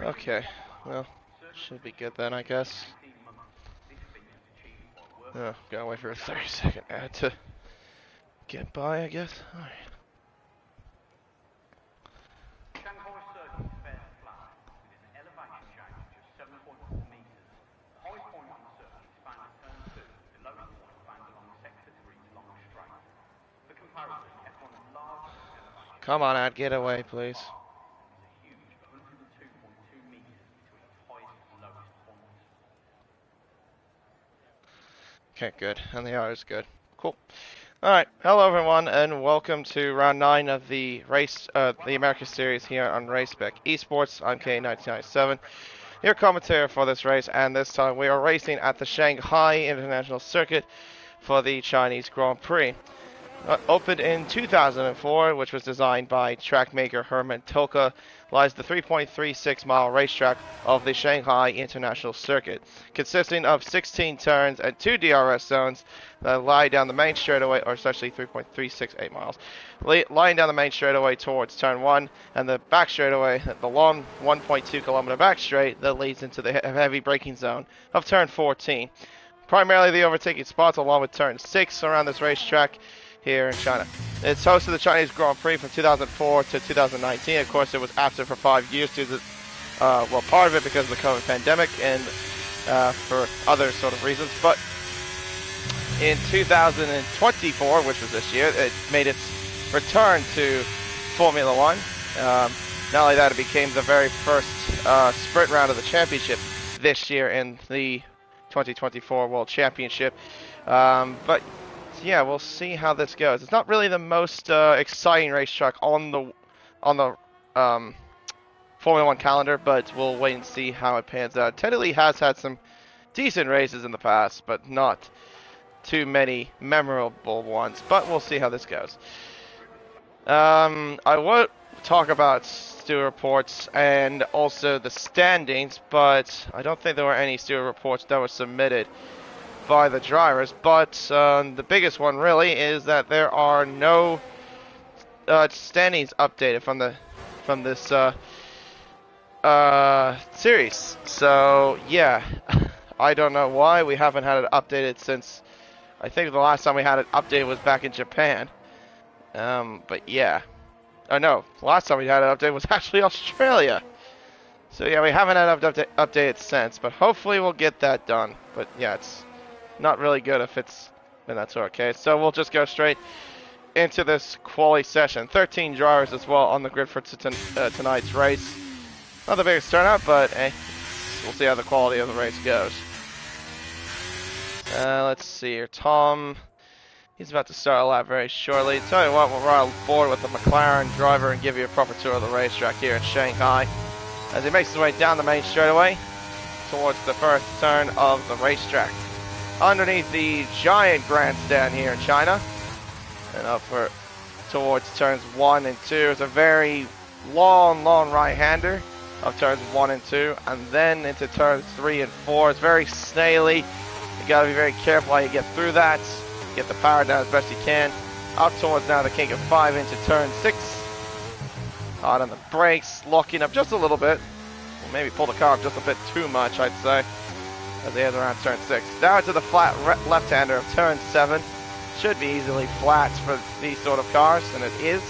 Okay, well, should be good then, I guess. Oh, gotta wait for a 30-second ad to get by, I guess. Alright. Shanghai Circuit fares flat, with an elevation change of just 7.4 metres. The highest point on the circuit is found at turn 2, the lowest point found along sector 3's long straight. For comparison, F1's largest elevation Come on, ad, get away, please. is a huge 102.2 metres between its highest and lowest points. Okay, good. And the R is good. Cool. Alright, hello everyone, and welcome to round 9 of the the America Series here on Race Spec Esports. I'm K1997, your commentator for this race, and this time we are racing at the Shanghai International Circuit for the Chinese Grand Prix. Opened in 2004, which was designed by track maker Herman Tilke, lies the 3.36 mile racetrack of the Shanghai International Circuit, consisting of 16 turns and 2 DRS zones that lie down the main straightaway, or essentially 3.368 miles, lying down the main straightaway towards turn 1, and the back straightaway, the long 1.2 kilometer back straight that leads into the heavy braking zone of turn 14. Primarily the overtaking spots along with turn 6 around this racetrack here in China. It's hosted the Chinese Grand Prix from 2004 to 2019. Of course, it was absent for 5 years due to, well, part of it because of the COVID pandemic and for other sort of reasons. But in 2024, which was this year, it made its return to Formula One. Not only that, it became the very first sprint round of the championship this year in the 2024 World Championship. But yeah, we'll see how this goes. It's not really the most exciting racetrack on the Formula One calendar, but we'll wait and see how it pans out. Teddy Lee has had some decent races in the past, but not too many memorable ones. But we'll see how this goes. I will talk about Stewart reports and also the standings, but I don't think there were any Stewart reports that were submitted by the drivers. But the biggest one really is that there are no standings updated from this series. So yeah, I don't know why we haven't had it updated since I think the last time we had it updated was back in Japan. But yeah, oh no, the last time we had it updated was actually Australia. So yeah, we haven't had it updated since, but hopefully we'll get that done. But yeah, it's not really good if it's in that sort of case. So we'll just go straight into this quali session. 13 drivers as well on the grid for tonight's race. Not the biggest turnout, but we'll see how the quality of the race goes. Let's see here. Tom, he's about to start a lap very shortly. Tell you what, we'll ride forward with the McLaren driver and give you a proper tour of the racetrack here in Shanghai as he makes his way down the main straightaway towards the first turn of the racetrack. Underneath the giant grandstand here in China, and up towards turns 1 and 2 is a very long right-hander of turns 1 and 2, and then into turns 3 and 4. It's very snaily. You gotta be very careful how you get through that. Get the power down as best you can. Up towards now the king of 5 into turn 6. Hard on the brakes, locking up just a little bit. Well, maybe pull the car up just a bit too much, I'd say, as he heads around turn 6. Down to the flat left-hander of turn 7. Should be easily flat for these sort of cars, and it is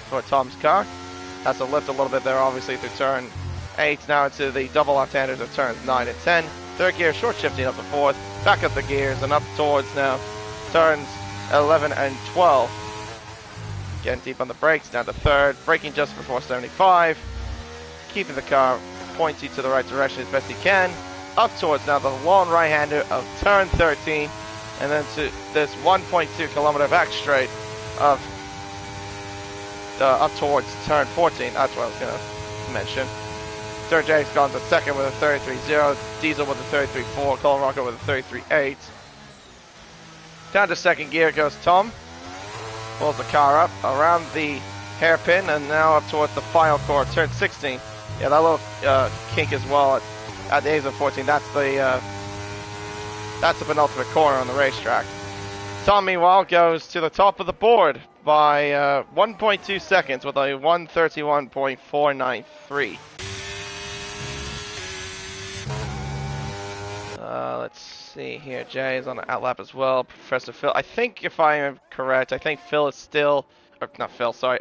for Tom's car. Has to lift a little bit there, obviously, through turn 8. Now into the double left-handers of turns 9 and 10. Third gear, short shifting up to 4th. Back up the gears and up towards now turns 11 and 12. Getting deep on the brakes, down to 3rd. Braking just before 75. Keeping the car pointy to the right direction as best he can. Up towards now the long right-hander of turn 13, and then to this 1.2 kilometer back straight of up towards turn 14. That's what I was going to mention. Serge Jake's gone to 2nd with a 33.0, Diesel with a 33.4, Colin Rocket with a 33.8. Down to 2nd gear goes Tom. Pulls the car up around the hairpin and now up towards the final core, turn 16. Yeah, that little kink as well at the age of 14. That's the penultimate corner on the racetrack. Tom, meanwhile, goes to the top of the board by 1.2 seconds with a 1:31.493. Let's see here. Jay is on the outlap as well. Professor Phil. I think if I am correct, I think Phil is still, or not Phil, sorry.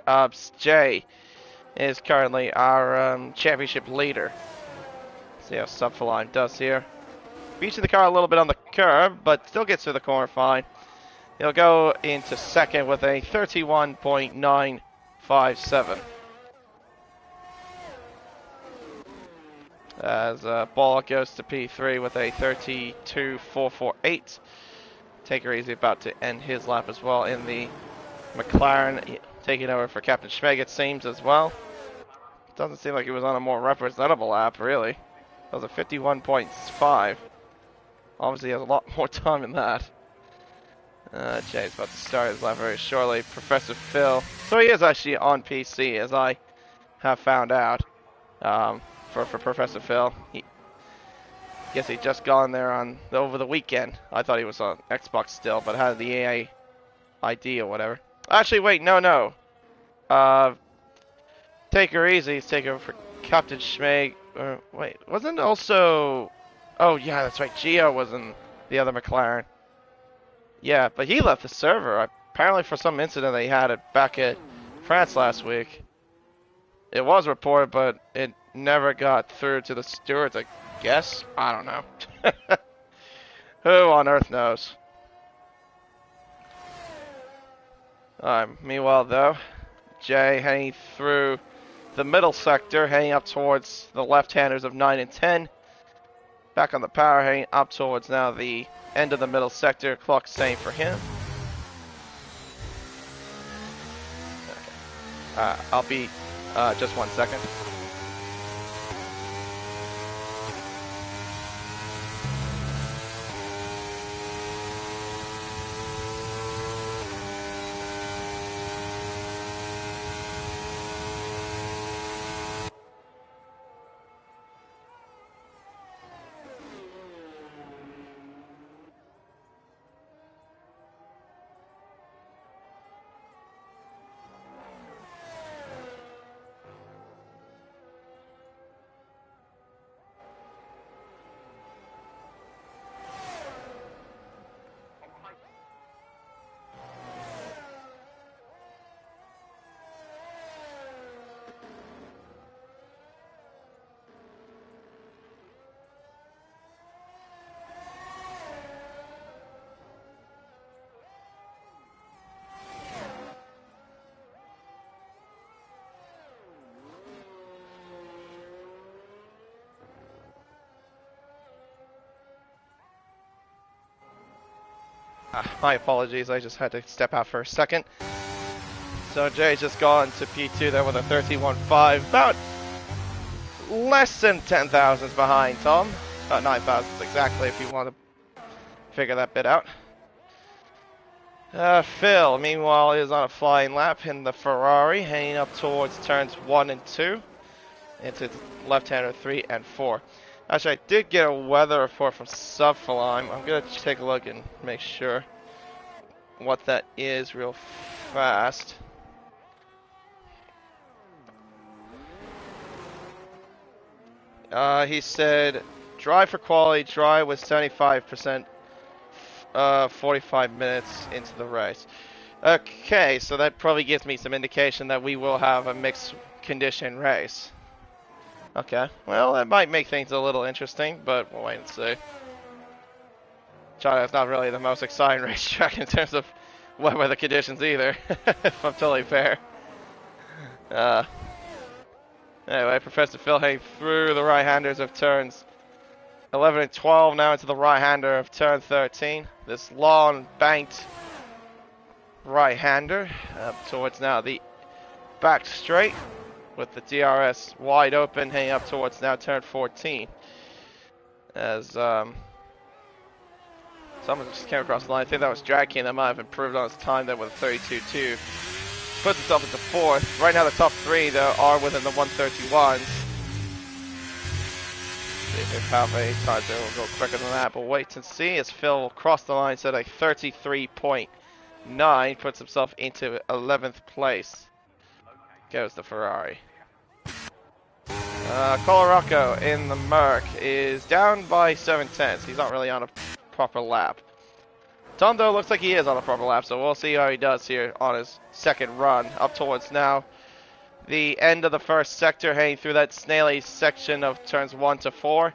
Jay is currently our championship leader. See how Subfeline does here. Beaching the car a little bit on the curb, but still gets through the corner fine. He'll go into second with a 31.957. As Ball goes to P3 with a 32.448. Take her easy about to end his lap as well in the McLaren, taking over for Captain Schmeg, it seems, as well. Doesn't seem like he was on a more representable lap, really. That was a 51.5. Obviously, he has a lot more time than that. Jay's about to start his lap very shortly. Professor Phil. So he is actually on PC, as I have found out. For Professor Phil. Guess he just gone there over the weekend. I thought he was on Xbox still, but had the EA ID or whatever. Actually, wait, no. Take her easy. He's taking over for Captain Schmeg. Wait, wasn't also... Oh, yeah, that's right. Gio was in the other McLaren. Yeah, but he left the server. Apparently for some incident they had it back at France last week. It was reported, but it never got through to the stewards, I guess. I don't know. Who on earth knows? Meanwhile, though, Jay heading through the middle sector, heading up towards the left-handers of 9 and 10. Back on the power, heading up towards now the end of the middle sector. Clock same for him. Okay. I'll be just 1 second. My apologies, I just had to step out for a second. So Jay's just gone to P2 there with a 31.5, about less than 10 thousandths behind Tom. About 9 thousandths exactly if you want to figure that bit out. Phil, meanwhile, is on a flying lap in the Ferrari, heading up towards turns 1 and 2. Into left-hander 3 and 4. Actually, I did get a weather report from Subfeline. I'm going to take a look and make sure what that is real fast. He said, drive for quality, dry with 75%, 45 minutes into the race. Okay, so that probably gives me some indication that we will have a mixed condition race. Okay, well, that might make things a little interesting, but we'll wait and see. China's not really the most exciting racetrack in terms of wet weather conditions either, if I'm totally fair. Anyway, Professor Phil heading through the right-handers of turns 11 and 12, now into the right-hander of turn 13. This long, banked right-hander towards now the back straight, with the DRS wide open, heading up towards now turn 14. As someone just came across the line. I think that was Drag King that might have improved on his time there with a 32.2. Puts himself into fourth. Right now the top three though are within the 131s. See if have a time there will go quicker than that, but wait and see as Phil will cross the line at a 33.9, puts himself into 11th place. Goes the Ferrari. Colorado in the Merc is down by 7/10. He's not really on a proper lap. Tom, though, looks like he is on a proper lap, so we'll see how he does here on his second run. Up towards now the end of the first sector, heading through that snaily section of turns 1 to 4.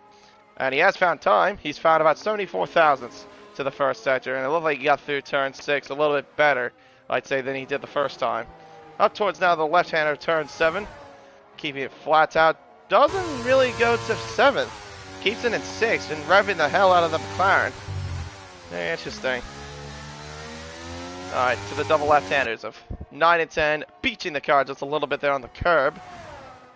And he has found time. He's found about 74 thousandths to the first sector, and it looked like he got through turn 6 a little bit better, I'd say, than he did the first time. Up towards now the left-hander turn 7, keeping it flat out. Doesn't really go to 7th. Keeps it in 6th and revving the hell out of the McLaren. Very interesting. Alright, to the double left-handers of 9 and 10, beaching the car just a little bit there on the curb.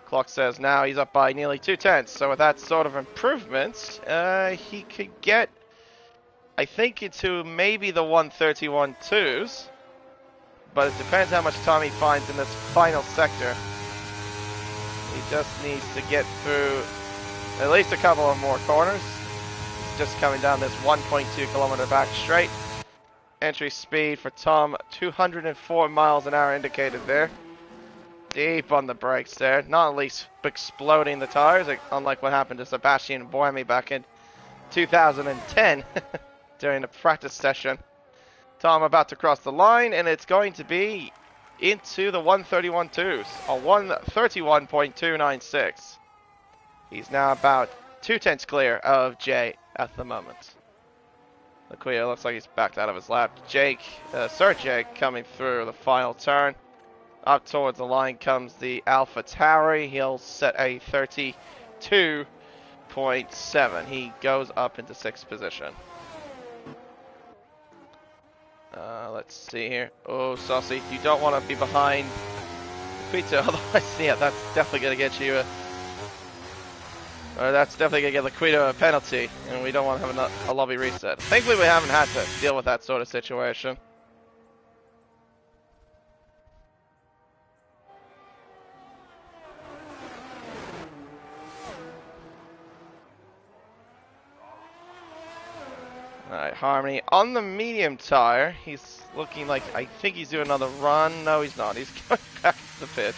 Clock says now he's up by nearly 2/10, so with that sort of improvement, he could get, I think, into maybe the 131.2s, but it depends how much time he finds in this final sector. He just needs to get through at least a couple of more corners. He's just coming down this 1.2 kilometer back straight. Entry speed for Tom, 204 miles an hour indicated there. Deep on the brakes there, not at least exploding the tires, unlike what happened to Sebastian Buemi back in 2010 during a practice session. Tom about to cross the line, and it's going to be into the 131.2s, a 131.296. He's now about 2/10 clear of Jay at the moment. Laquia looks like he's backed out of his lap. Sir Jake coming through the final turn. Up towards the line comes the Alpha Tauri. He'll set a 32.7. He goes up into 6th position. Let's see here. Oh, Saucy, you don't want to be behind Quito, otherwise, yeah, that's definitely going to get you that's definitely going to get Laquito a penalty, and we don't want to have a lobby reset. Thankfully, we haven't had to deal with that sort of situation. Alright, Harmony on the medium tire. He's looking like, I think he's doing another run. No, he's not. He's going back to the pits.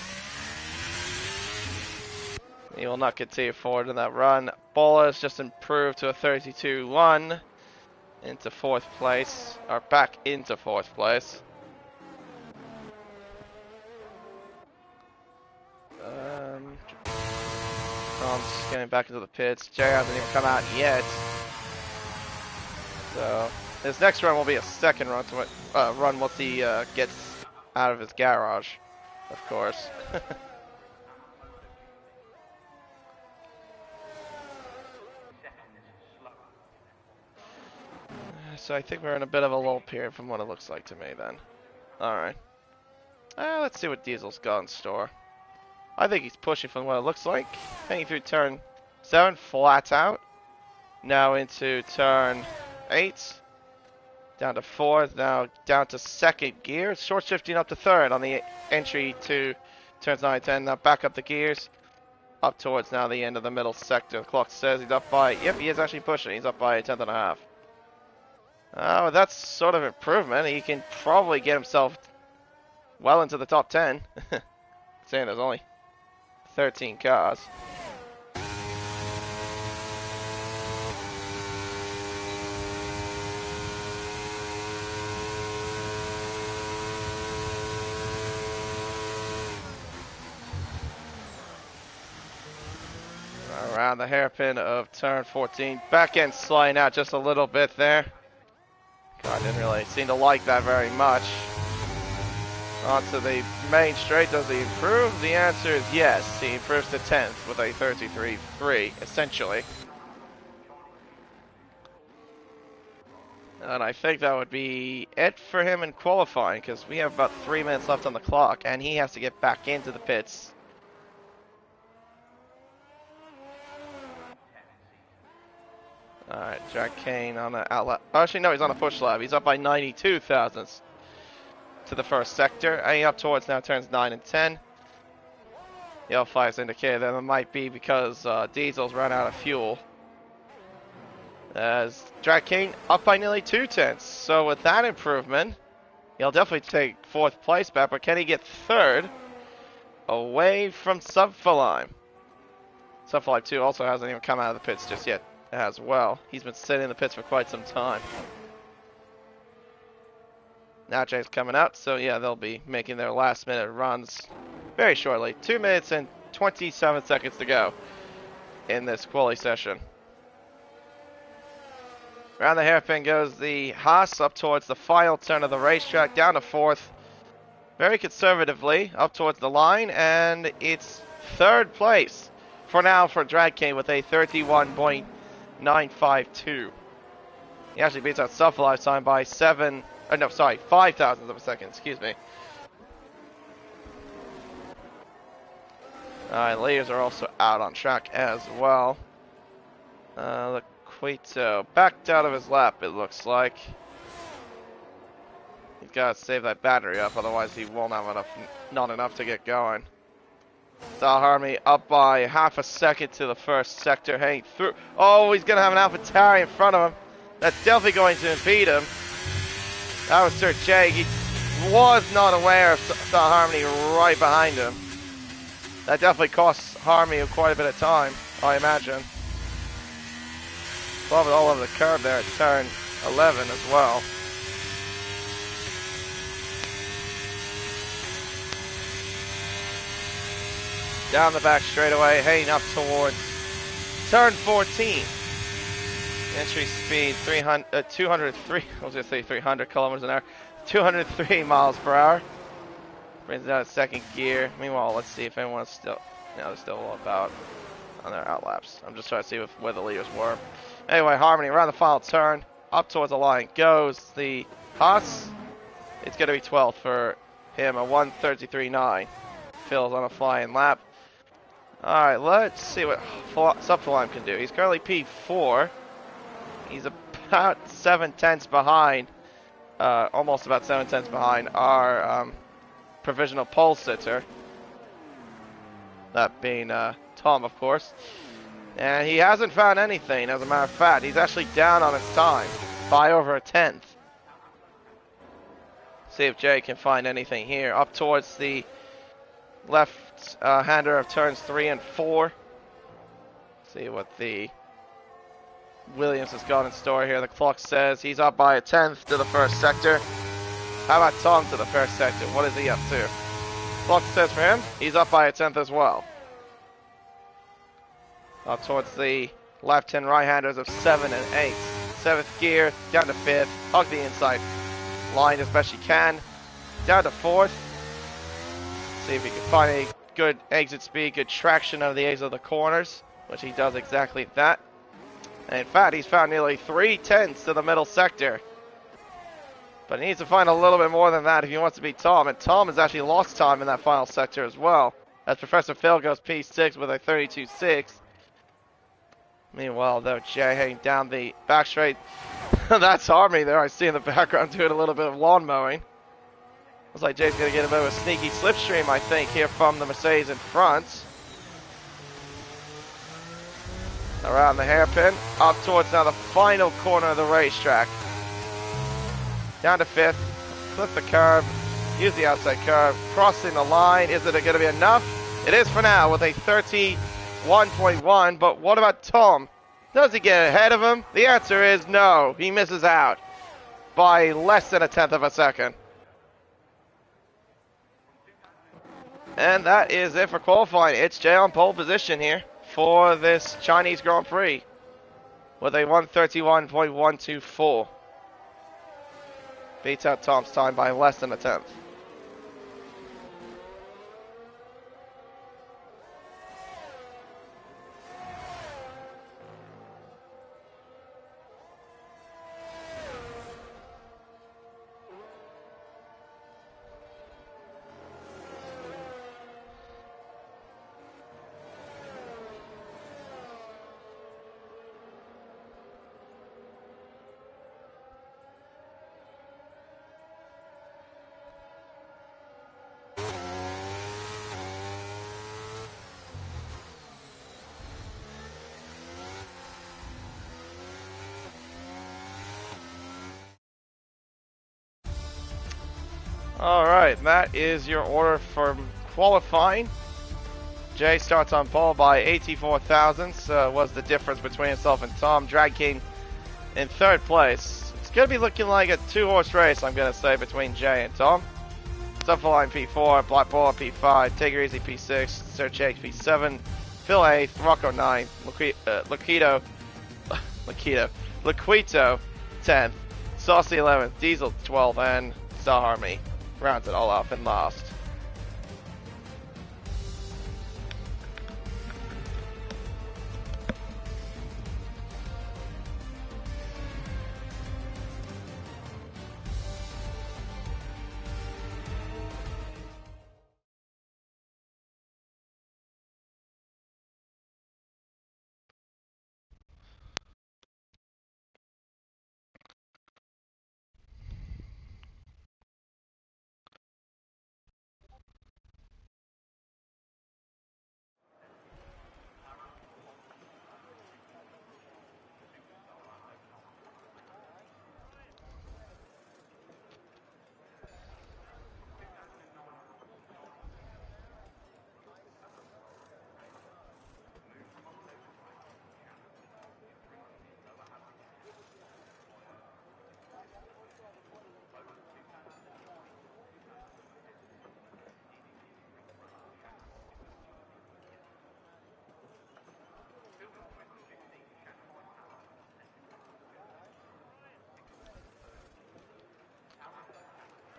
He will not continue forward in that run. Bola has just improved to a 32.1 into 4th place, or back into 4th place. Tom's getting back into the pits. Jay hasn't even come out yet. So his next run will be a second run to run once he gets out of his garage, of course. So I think we're in a bit of a lull period from what it looks like to me then. Alright. Let's see what Diesel's got in store. I think he's pushing from what it looks like. Heading through turn 7, flat out. Now into turn 8. Down to 4th, now down to 2nd gear. Short shifting up to 3rd on the entry to turns 9 and 10. Now back up the gears. Up towards now the end of the middle sector. The clock says he's up by, yep, he is actually pushing. He's up by a 10th and a half. With that sort of improvement, he can probably get himself well into the top 10. Saying there's only 13 cars. Around the hairpin of turn 14. Back end sliding out just a little bit there. God, didn't really seem to like that very much. Onto the main straight, does he improve? The answer is yes. He improves to 10th with a 33.3, essentially. And I think that would be it for him in qualifying, because we have about 3 minutes left on the clock, and he has to get back into the pits. Alright, Jack Kane on the outlet. Actually, no, he's on a push lap. He's up by 92 thousandths to the first sector. And up towards now turns 9 and 10. Yellow flags indicated that it might be because Diesel's run out of fuel. As Jack Kane up by nearly 2/10. So with that improvement, he'll definitely take 4th place back. But can he get 3rd away from Subfalime? Subfly 2 also hasn't even come out of the pits just yet as well. He's been sitting in the pits for quite some time. Now Jay's coming out, so yeah, they'll be making their last minute runs very shortly. 2 minutes and 27 seconds to go in this quali session. Around the hairpin goes the Haas up towards the final turn of the racetrack, down to 4th. Very conservatively up towards the line, and it's 3rd place for now for Drag King with a 31.952. He actually beats out Subfly's time by 5 thousandths of a second, excuse me. Alright, leaders are also out on track as well. Quito backed out of his lap, it looks like. He's got to save that battery up, otherwise he won't have not enough to get going. Star Harmony up by half a second to the first sector, heading through. Oh, he's going to have an AlphaTauri in front of him. That's definitely going to impede him. That was Sir Jay. He was not aware of Star Harmony right behind him. That definitely costs Harmony quite a bit of time, I imagine. Love it all over the curb there at turn 11 as well. Down the back straightaway, heading up towards turn 14. Entry speed 203, I was going to say 300 kilometers an hour, 203 miles per hour. Brings it out of second gear. Meanwhile, let's see if anyone's still, they're still about on their outlaps. I'm just trying to see where the leaders were. Anyway, Harmony around the final turn, up towards the line goes the Haas. It's going to be 12th for him, a 1:33.9. Phil's on a flying lap. Alright, let's see what Subfly can do. He's currently P4. He's about 7/10 behind, almost about 7/10 behind our provisional pole sitter. That being Tom, of course. And he hasn't found anything, as a matter of fact. He's actually down on his time by over 1/10. See if Jay can find anything here. Up towards the left-hander of turns 3 and 4. See what the Williams has got in store here. The clock says he's up by 1/10 to the first sector. How about Tom to the first sector? What is he up to? Clock says for him, he's up by 1/10 as well. Up towards the left and right-handers of 7 and 8. 7th gear, down to 5th. Hug the inside line as best you can. Down to 4th. See if he can find a good exit speed, good traction out of the exit of the corners, which he does exactly that. And in fact, he's found nearly 3/10 to the middle sector. But he needs to find a little bit more than that if he wants to beat Tom. And Tom has actually lost time in that final sector as well, as Professor Phil goes P6 with a 32.6. Meanwhile, though, Jay heading down the back straight. That's Harmony there. I see in the background doing a little bit of lawn mowing. Looks like Jay's going to get a bit of a sneaky slipstream, I think, here from the Mercedes in front. Around the hairpin, up towards now the final corner of the racetrack. Down to 5th, flip the curb, use the outside curb, crossing the line. Is it going to be enough? It is for now with a 31.1, but what about Tom? Does he get ahead of him? The answer is no. He misses out by less than 1/10 of a second. And that is it for qualifying. It's Jay on pole position here for this Chinese Grand Prix with a 1:31.124. Beats out Tom's time by less than 1/10. Alright, that is your order for qualifying. Jay starts on pole by 84 thousandths. Was the difference between himself and Tom. Drag King in third place. It's going to be looking like a two-horse race, I'm going to say, between Jay and Tom. Subfline P4, Black Ball P5, Take It Easy P6, Search 8 P7, Phil 8th, Rocco 9th, Laquito 10th, Saucy 11th, Diesel 12th, and Star Army rounds it all up in last.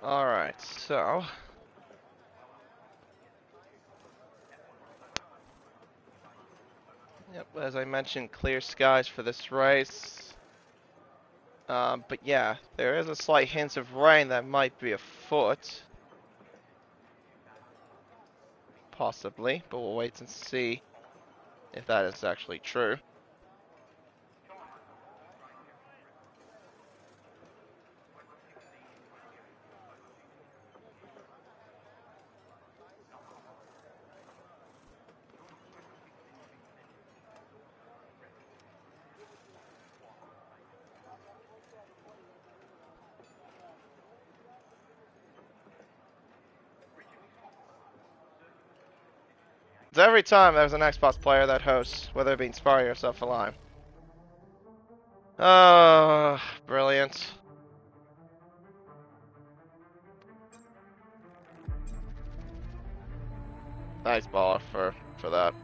Alright, so yep, as I mentioned, clear skies for this race. But yeah, there is a slight hint of rain that might be afoot. Possibly, but we'll wait and see if that is actually true. So every time there's an Xbox player that hosts, whether it be Inspire or Self-Align. Oh, brilliant. Nice ball for that.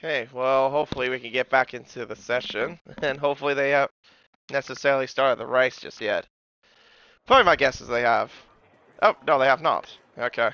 Okay, well, hopefully we can get back into the session, and hopefully they have necessarily started the race just yet. Probably my guess is they have. Oh, no, they have not. Okay.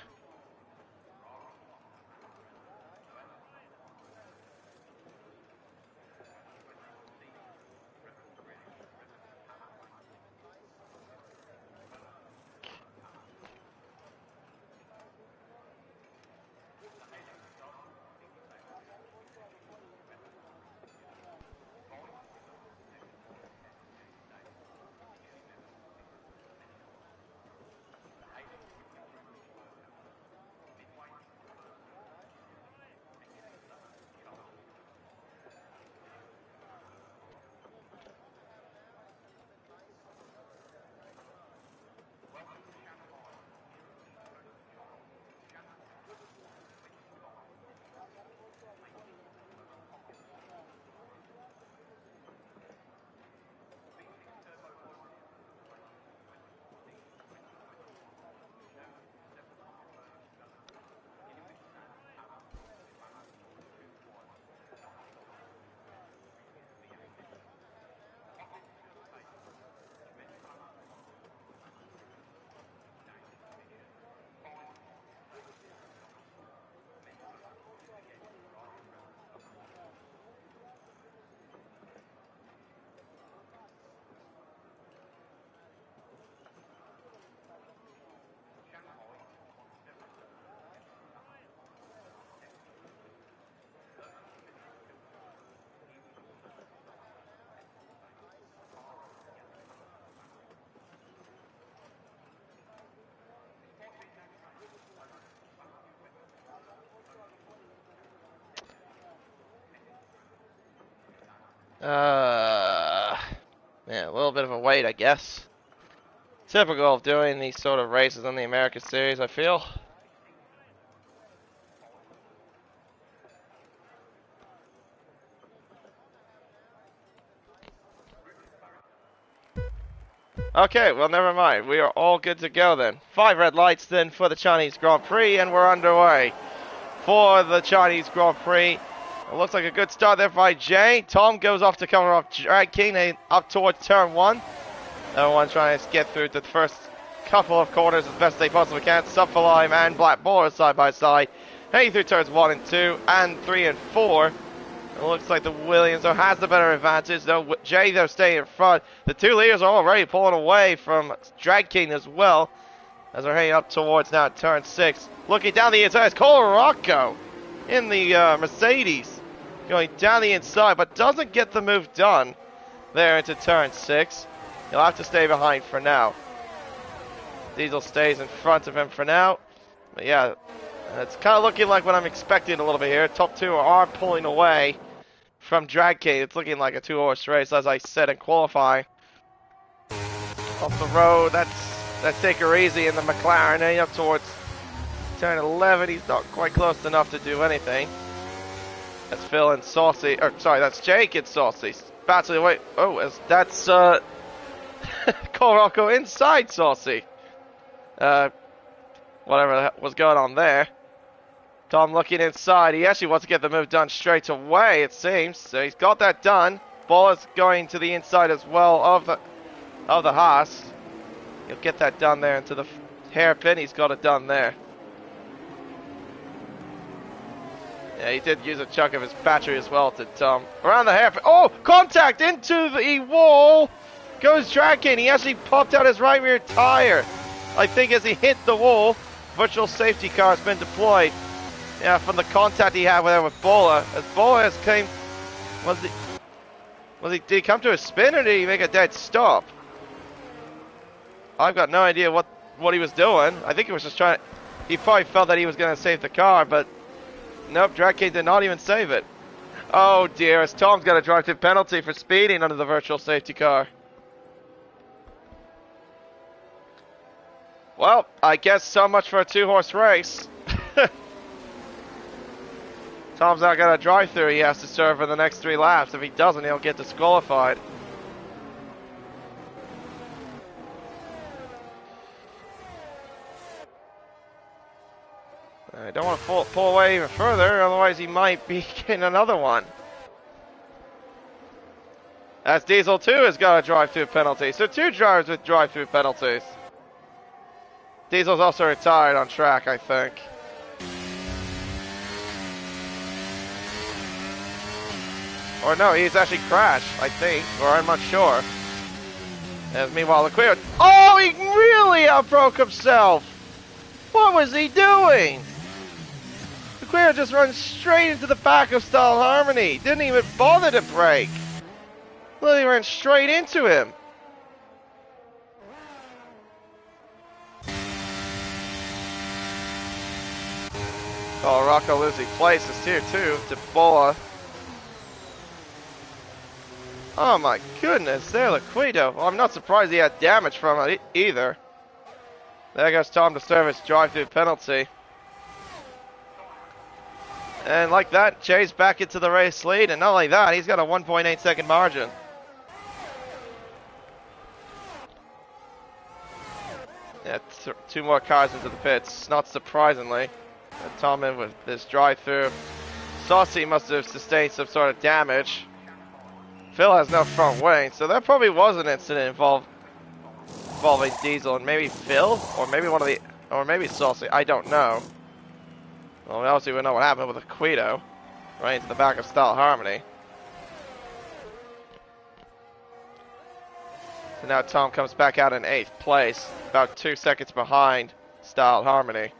Yeah, a little bit of a wait, I guess. Typical of doing these sort of races in the America Series, I feel. Okay, well, never mind. We are all good to go then. 5 red lights then for the Chinese Grand Prix, and we're underway for the Chinese Grand Prix. It looks like a good start there by Jay. Tom goes off to cover off Drag King up towards turn 1. Everyone trying to get through the first couple of corners as best they possibly can. Subfalime and Black Baller side by side. Heading through turns 1 and 2 and 3 and 4. It looks like the Williams though has the better advantage, though Jay though staying in front. The two leaders are already pulling away from Drag King as well, as we're heading up towards now turn 6. Looking down the inside, it's Cole Rocco in the Mercedes, going down the inside, but doesn't get the move done there into turn 6. He'll have to stay behind for now. Diesel stays in front of him for now. But yeah, it's kind of looking like what I'm expecting a little bit here. Top 2 are pulling away from Drag King. It's looking like a 2-horse race, as I said in qualifying. Off the road, that's take her easy in the McLaren. Heading up towards turn 11. He's not quite close enough to do anything. That's Phil and Saucy. Or sorry, that's Jake and Saucy. Battling away. Oh, that's Cole Rocco inside Saucy. Whatever was going on there. Tom looking inside. He actually wants to get the move done straight away, it seems. So he's got that done. Ball is going to the inside as well of the Haas. He'll get that done there into the hairpin. He's got it done there. Yeah, he did use a chunk of his battery as well to Tom. Around the hairpin. Oh, contact into the wall. Goes Drag King. He actually popped out his right rear tire. I think as he hit the wall, virtual safety car has been deployed. Yeah, from the contact he had with Bola. As Bola has came, did he come to a spin or did he make a dead stop? I've got no idea what he was doing. I think he was just trying. He probably felt that he was going to save the car, but nope, Drag King did not even save it. Oh dear, as Tom's got a drive-through penalty for speeding under the virtual safety car. Well, I guess so much for a 2-horse race. Tom's not got a drive-through he has to serve for the next 3 laps. If he doesn't, he'll get disqualified. I don't want to pull away even further, otherwise he might be getting another one. As Diesel 2 has got a drive-through penalty. So 2 drivers with drive-through penalties. Diesel's also retired on track, I think. Or no, he's actually crashed, I think, or I'm not sure. And meanwhile, Liquido. Oh, he really outbroke himself! What was he doing? Liquido just runs straight into the back of Style Harmony. Didn't even bother to brake. Literally ran straight into him. Oh, Rocco losing places here too to Bola. Oh my goodness, there Liquido. Well, I'm not surprised he had damage from it either. There goes Tom to serve his drive-through penalty. And like that, Jay's back into the race lead, and not only that, he's got a 1.8 second margin. Yeah, 2 more cars into the pits, not surprisingly. Tom in with this drive-through. Saucy must have sustained some sort of damage. Phil has no front wing, so there probably was an incident involving Diesel and maybe Phil, or maybe or maybe Saucy. I don't know. Well, obviously we know what happened with Liquido, right into the back of Style Harmony. So now Tom comes back out in 8th place, about 2 seconds behind Style Harmony.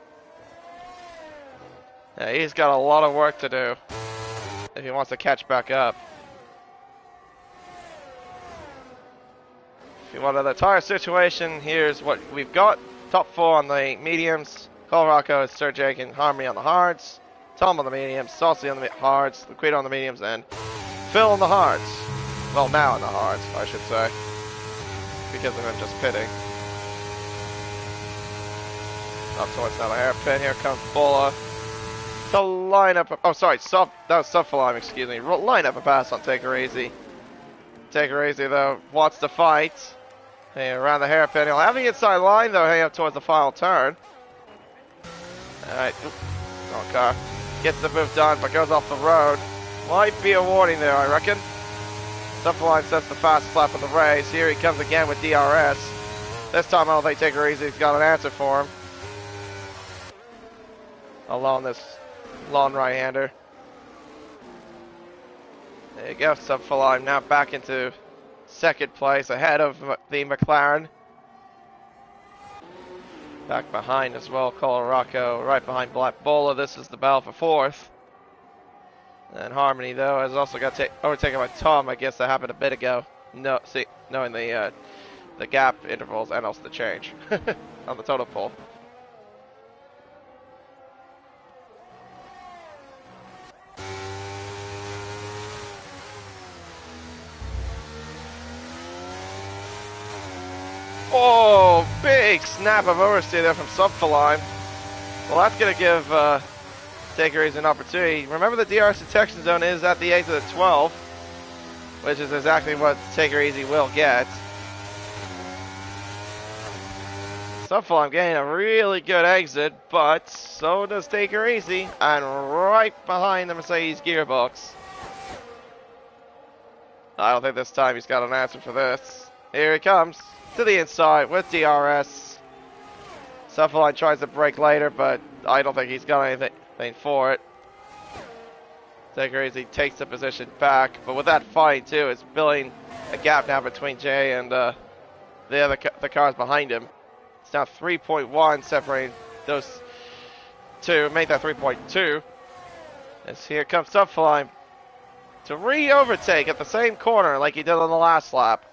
Yeah, he's got a lot of work to do if he wants to catch back up. If you want another tire situation, here's what we've got. Top 4 on the mediums. Cole Rocco, Sir Jake, and Harmony on the hards. Tom on the mediums, Saucy on the hards, Liquido on the mediums, and Phil on the hards. Well, now in the hards, I should say. Because of him just pitting. Up towards another hairpin. Here comes Bola to line up. Oh, sorry, that was Subfalime, excuse me. Line up a pass on Take Her Easy. Take Her Easy, though, wants to fight. Hey, around the hairpin. He'll have the inside line, though, heading up towards the final turn. Alright. Wrong car. Gets the move done, but goes off the road. Might be a warning there, I reckon. Subfalime sets the fast lap of the race. Here he comes again with DRS. This time I don't think Take Her Easy's got an answer for him. Along this long right-hander. There you go, Subfalime now back into second place ahead of the McLaren. Back behind as well, Colorado, right behind Black Bola. This is the battle for fourth. And Harmony, though, has also got overtaken by Tom. I guess that happened a bit ago. No, see, knowing the gap intervals and also the change on the total pole. Oh, big snap of oversteer there from Subfalime. Well, that's going to give Take Her Easy an opportunity. Remember, the DRS detection zone is at the 8 to the 12, which is exactly what Take Her Easy will get. Subfalime getting a really good exit, but so does Take Her Easy, and right behind the Mercedes gearbox. I don't think this time he's got an answer for this. Here he comes to the inside with DRS. Subfalime tries to brake later, but I don't think he's got anything for it. Take Her Easy takes the position back, but with that fight too, it's building a gap now between Jay and the cars behind him. It's now 3.1 separating those two, make that 3.2. As here comes Subfalime to re-overtake at the same corner like he did on the last lap.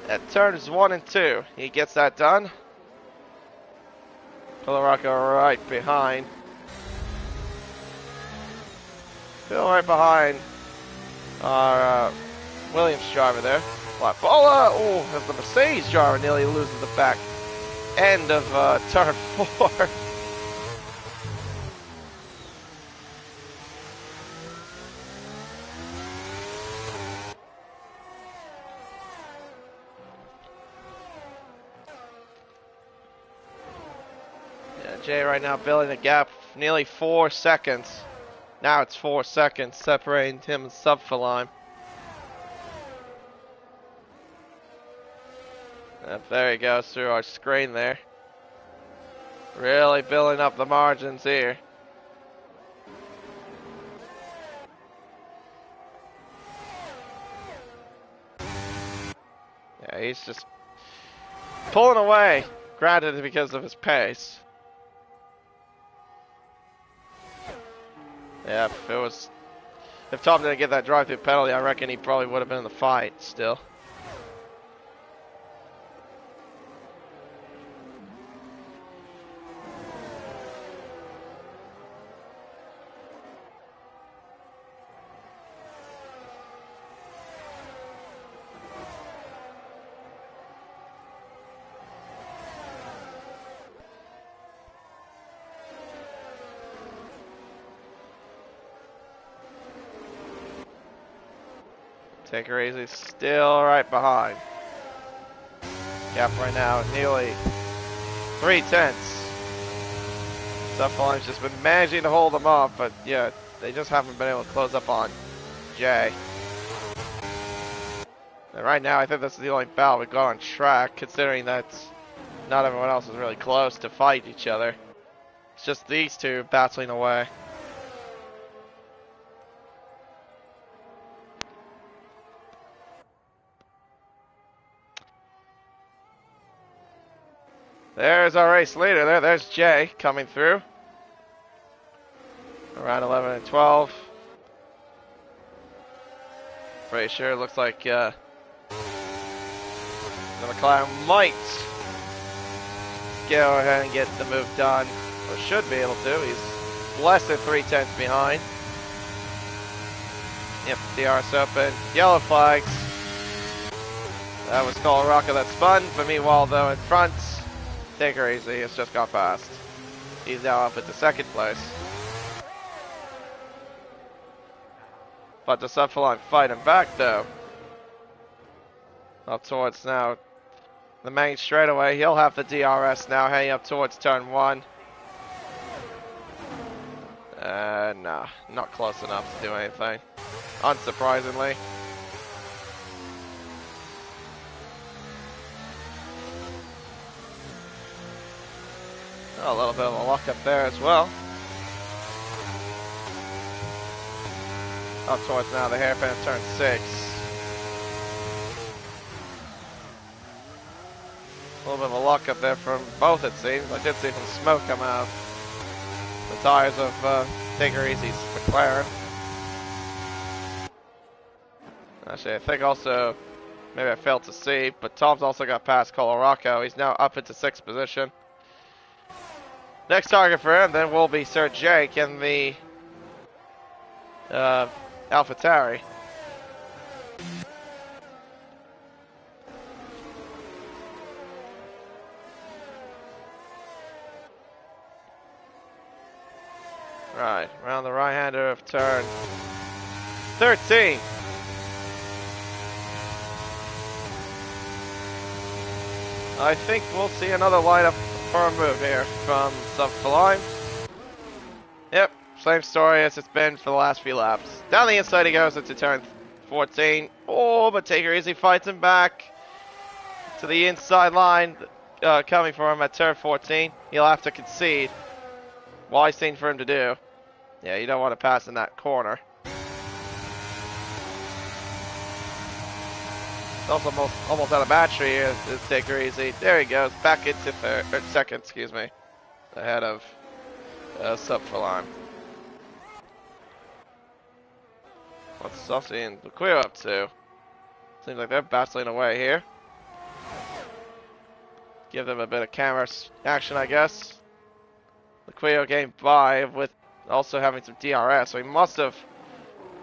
At turns 1 and 2, he gets that done. Colorado right behind. Still right behind our Williams driver there. Black Bola, oh, as the Mercedes driver nearly loses the back end of turn 4. Jay right now building a gap, nearly 4 seconds. Now it's 4 seconds separating him and Subfalime. And there he goes through our screen there. Really building up the margins here. Yeah, he's just pulling away, granted because of his pace. Yeah, if Tom didn't get that drive-through penalty, I reckon he probably would have been in the fight still. Take Her Easy still right behind. Gap right now nearly 3/10. Subfalime's just been managing to hold them off, but yeah, they just haven't been able to close up on Jay. And right now, I think this is the only battle we've got on track, considering that not everyone else is really close to fight each other. It's just these two battling away. There's our race leader there. There's Jay coming through. Around 11 and 12. Pretty sure it looks like the McLaren might go ahead and get the move done. Or should be able to. He's less than 3/10 behind. Yep, DRS open. Yellow flags. That was Colorado that spun, but meanwhile, though, in front, take her easy. It's just got past. He's now up into second place. But the sub line fighting back, though. Up towards now the main straightaway. He'll have the DRS now, heading up towards turn 1. Nah, not close enough to do anything. Unsurprisingly. Oh, a little bit of a lock up there as well. Up towards now the hairpin of turn 6. A little bit of a lock up there from both, it seems. I did see some smoke come out of the tires of Take Her Easy's McLaren. Actually, I think also, maybe I failed to see, but Tom's also got past Colorado. He's now up into 6th position. Next target for him then will be Sir Jake in the AlphaTauri. Right, around the right-hander of turn 13. I think we'll see another lineup for a move here from Subflime. Yep, same story as it's been for the last few laps. Down the inside he goes into turn 14. Oh, but Take Her Easy fights him back to the inside line, coming for him at turn 14. He'll have to concede. Wise thing for him to do. Yeah, you don't want to pass in that corner. It's also almost out of battery here. It's Take Her Easy. There he goes, back into second, excuse me, ahead of Subflime. What's Saucy and Laquio up to? Seems like they're battling away here. Give them a bit of camera action, I guess. Laquio getting by with also having some DRS, so he must have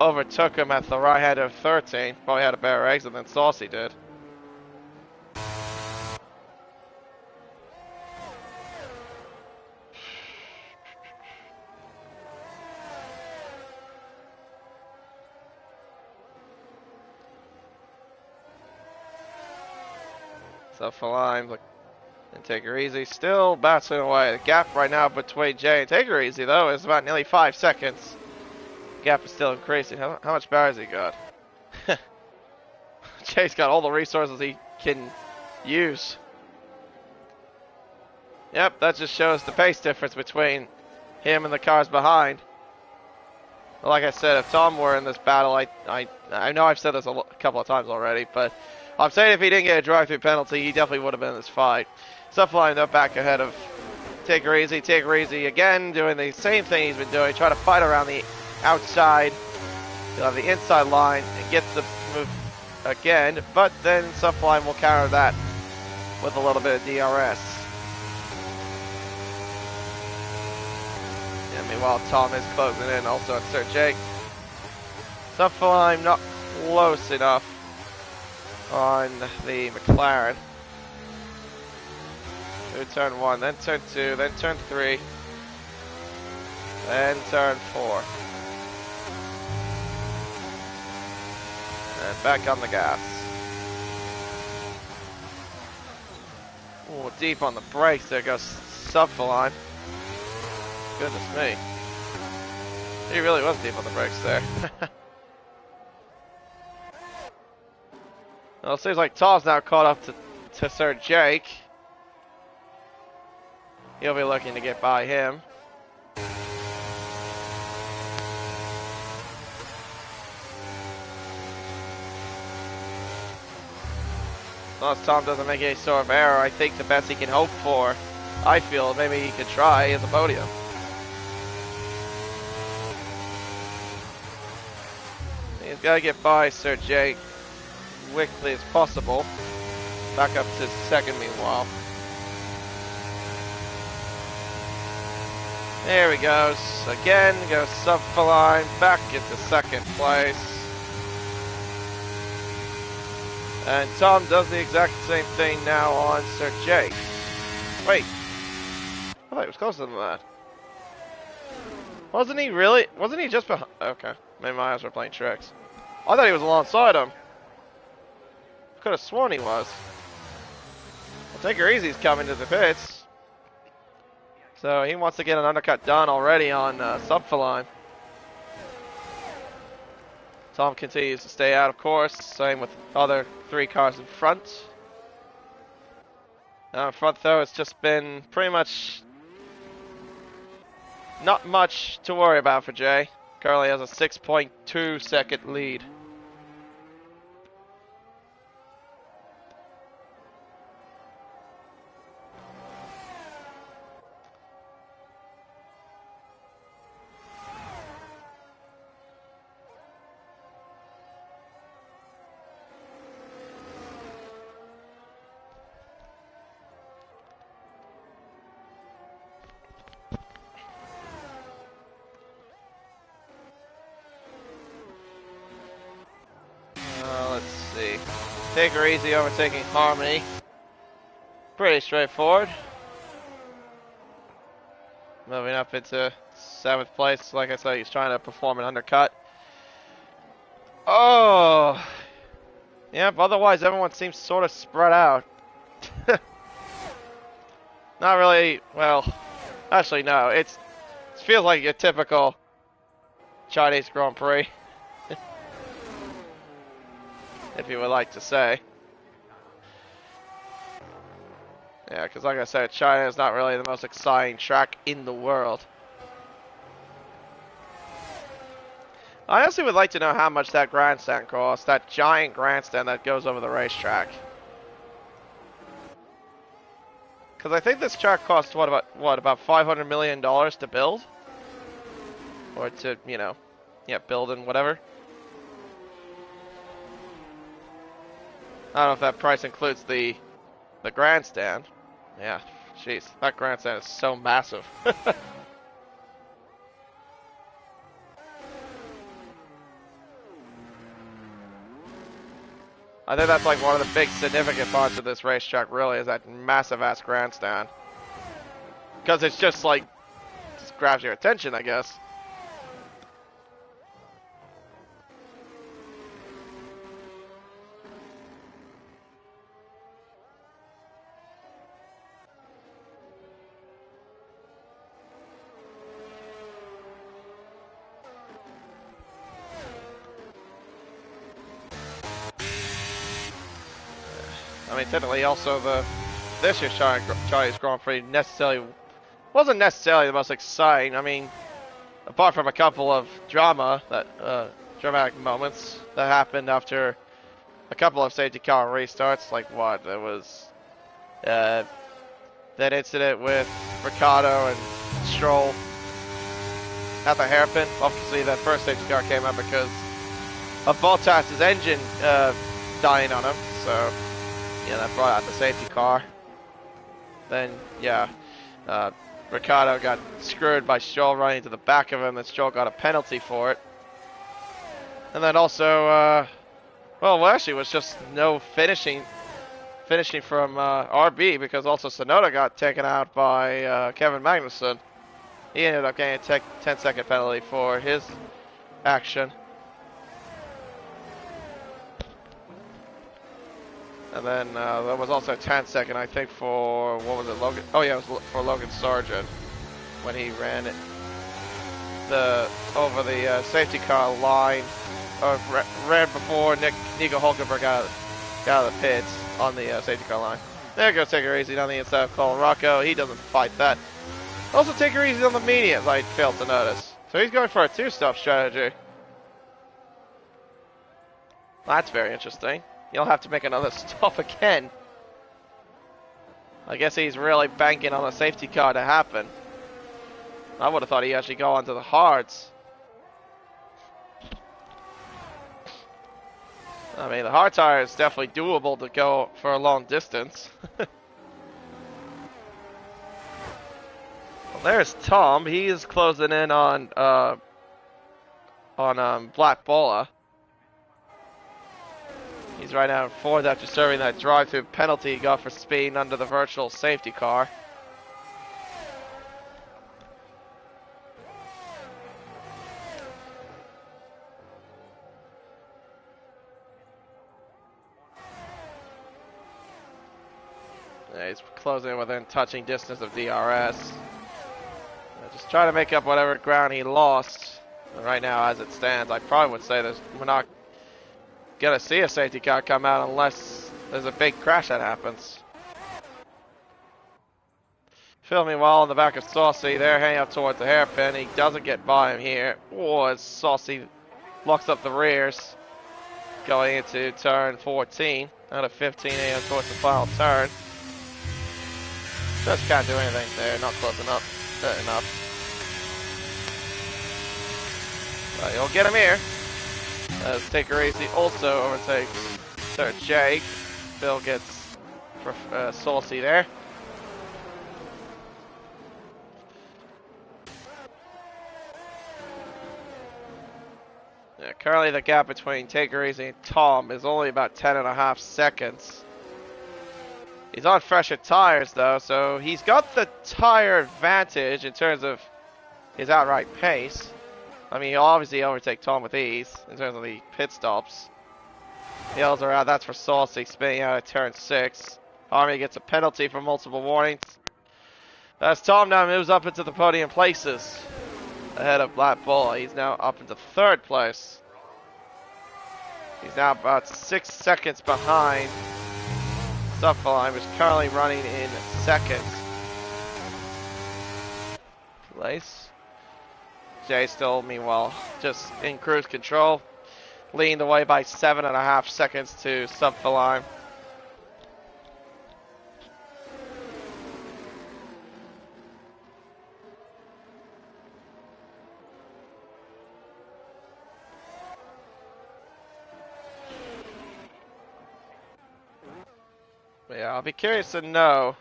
overtook him at the right hand of 13. Probably had a better exit than Saucy did. So Faline and Take Her Easy still battling away. The gap right now between Jay and Take Her Easy though is about nearly 5 seconds. Gap is still increasing. How much power has he got? Jay's got all the resources he can use. Yep, that just shows the pace difference between him and the cars behind. But like I said, if Tom were in this battle, I know I've said this a couple of times already, but I'm saying if he didn't get a drive-through penalty, he definitely would have been in this fight. Subflime though back ahead of Take Her Easy. Take Her Easy again, doing the same thing he's been doing, trying to fight around the outside. He'll have the inside line and get the move again, but then Subflime will counter that with a little bit of DRS. And meanwhile, Tom is closing in also on Sir Jake. Subflime not close enough on the McLaren. Through turn 1, then turn 2, then turn 3, then turn 4. And back on the gas. Oh, deep on the brakes. There goes Subflime. Goodness me. He really was deep on the brakes there. Well, it seems like Tom's now caught up to Sir Jake. He'll be looking to get by him. As long as Tom doesn't make any sort of error, I think the best he can hope for, I feel, maybe he could try, is a podium. He's got to get by Sir Jake quickly as possible. Back up to second meanwhile. There he goes. Again, goes Subflime back into second place. And Tom does the exact same thing now on Sir Jake. Wait. I thought he was closer than that. Wasn't he really? Wasn't he just behind? Okay. Maybe my eyes were playing tricks. I thought he was alongside him. Could have sworn he was. Well, Take Her Easy's coming to the pits. So he wants to get an undercut done already on Subfeline. Tom continues to stay out, of course. Same with other 3 cars in front. In front, though, it's just been pretty much not much to worry about for Jay. Currently has a 6.2 second lead. Let's see. Take Her Easy overtaking Harmony. Pretty straightforward. Moving up into 7th place. Like I said, he's trying to perform an undercut. Oh! Yep, otherwise everyone seems sort of spread out. Not really, well, actually no, it feels like a typical Chinese Grand Prix. If you would like to say. Yeah, because like I said, China is not really the most exciting track in the world. I honestly would like to know how much that grandstand costs, that giant grandstand that goes over the racetrack. Because I think this track costs about $500 million to build? Or to, you know, yeah, build and whatever. I don't know if that price includes the grandstand. Yeah, jeez, that grandstand is so massive. I think that's like one of the big significant parts of this racetrack, really, is that massive ass grandstand. Because it's just like, just grabs your attention, I guess. I mean, technically, also this year's Chinese Grand Prix wasn't necessarily the most exciting. I mean, apart from a couple of dramatic moments that happened after a couple of safety car restarts, like what there was that incident with Ricciardo and Stroll at the hairpin. Obviously, that first safety car came up because of Bottas's engine dying on him. So. Yeah, that brought out the safety car. Then, yeah, Ricciardo got screwed by Stroll running into the back of him, and Stroll got a penalty for it. And then also, well, actually, it was just no finishing from RB, because also Tsunoda got taken out by Kevin Magnussen. He ended up getting a 10-second penalty for his action. And then there was also a 10-second, I think, for, what was it, Logan? Oh yeah, it was for Logan Sargent when he ran it over the safety car line, ran before Nico Hulkenberg got out of the pits on the safety car line. There goes Take Her Easy on the inside of Colin Rocco. He doesn't fight that. Also Take Her Easy on the mediums, I failed to notice. So he's going for a 2-stop strategy. That's very interesting. You'll have to make another stop again. I guess he's really banking on a safety car to happen. I would have thought he'd actually go onto the hards. I mean, the hard tire is definitely doable to go for a long distance. Well, there's Tom. He is closing in on Black Bola. He's right now in fourth after serving that drive-through penalty he got for speeding under the virtual safety car. Yeah, he's closing within touching distance of DRS. Just trying to make up whatever ground he lost. And right now, as it stands, I probably would say we're not going to see a safety car come out unless there's a big crash that happens. Filming well in the back of Saucy there, hanging up towards the hairpin. He doesn't get by him here. Oh, as Saucy locks up the rears. Going into turn 14 out of 15 and towards the final turn. Just can't do anything there, not close enough. But you'll get him here. As Take Her Easy also overtakes Sir Jake. Bill gets Saucy there. Yeah, currently the gap between Take Her Easy and Tom is only about 10.5 seconds. He's on fresher tires though, so he's got the tire advantage in terms of his outright pace. I mean, he'll obviously overtake Tom with ease in terms of the pit stops. Yells are out, that's for Saucy, spinning out at turn 6. Army gets a penalty for multiple warnings. As Tom now moves up into the podium places. Ahead of Black Bull, he's now up into 3rd place. He's now about 6 seconds behind Subfine, which is currently running in 2nd place. Jay still, meanwhile, just in cruise control, leading the way by 7.5 seconds to Subfine. But yeah, I'll be curious to know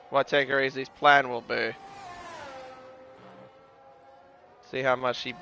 what Take Her Easy's plan will be. See how much he...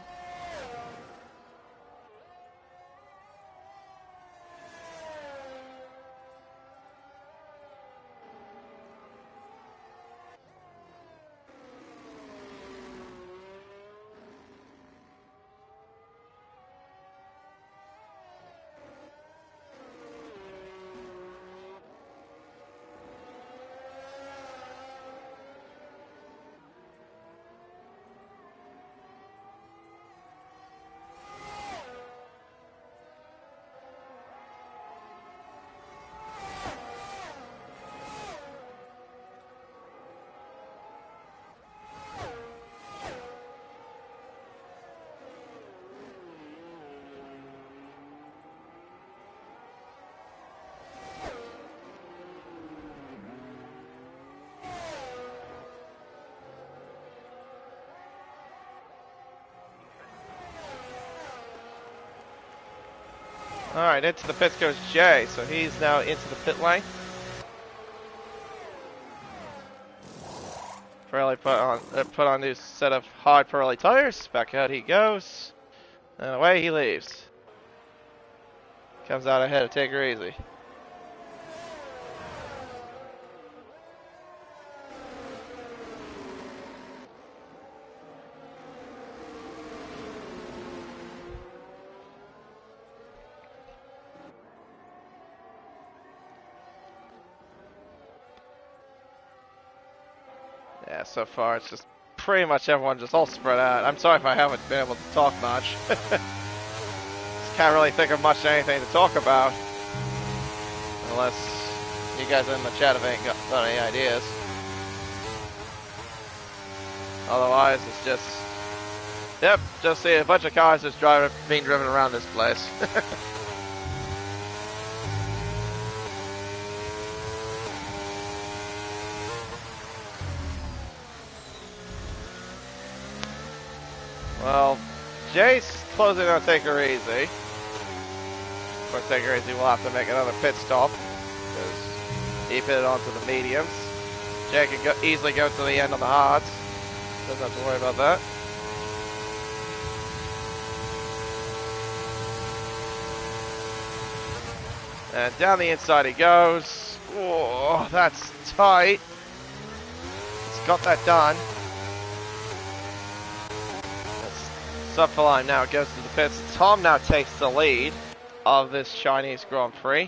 Alright, into the pits goes Jay, so he's now into the pit lane. Pirelli put on a new set of hard Pirelli tires. Back out he goes. And away he leaves. Comes out ahead of Take Her Easy. Yeah, so far it's just pretty much everyone just all spread out. I'm sorry if I haven't been able to talk much. Just can't really think of much anything to talk about. Unless you guys in the chat have got any ideas. Otherwise, it's just... Yep, just see a bunch of cars just being driven around this place. Well, Jay's closing on Take Her Easy. Of course, Take Her Easy will have to make another pit stop because he pitted onto the mediums. Jay can easily go to the end of the hards. Doesn't have to worry about that. And down the inside he goes. Oh, that's tight. He's got that done. Sub for line now goes to the pits. Tom now takes the lead of this Chinese Grand Prix.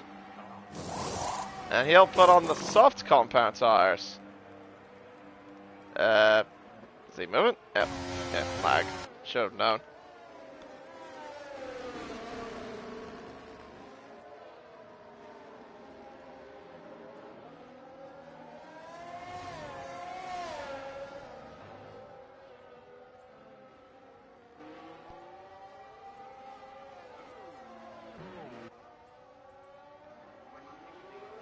And he'll put on the soft compound tires. Is he moving? Yep. Yeah, lag. Should have known.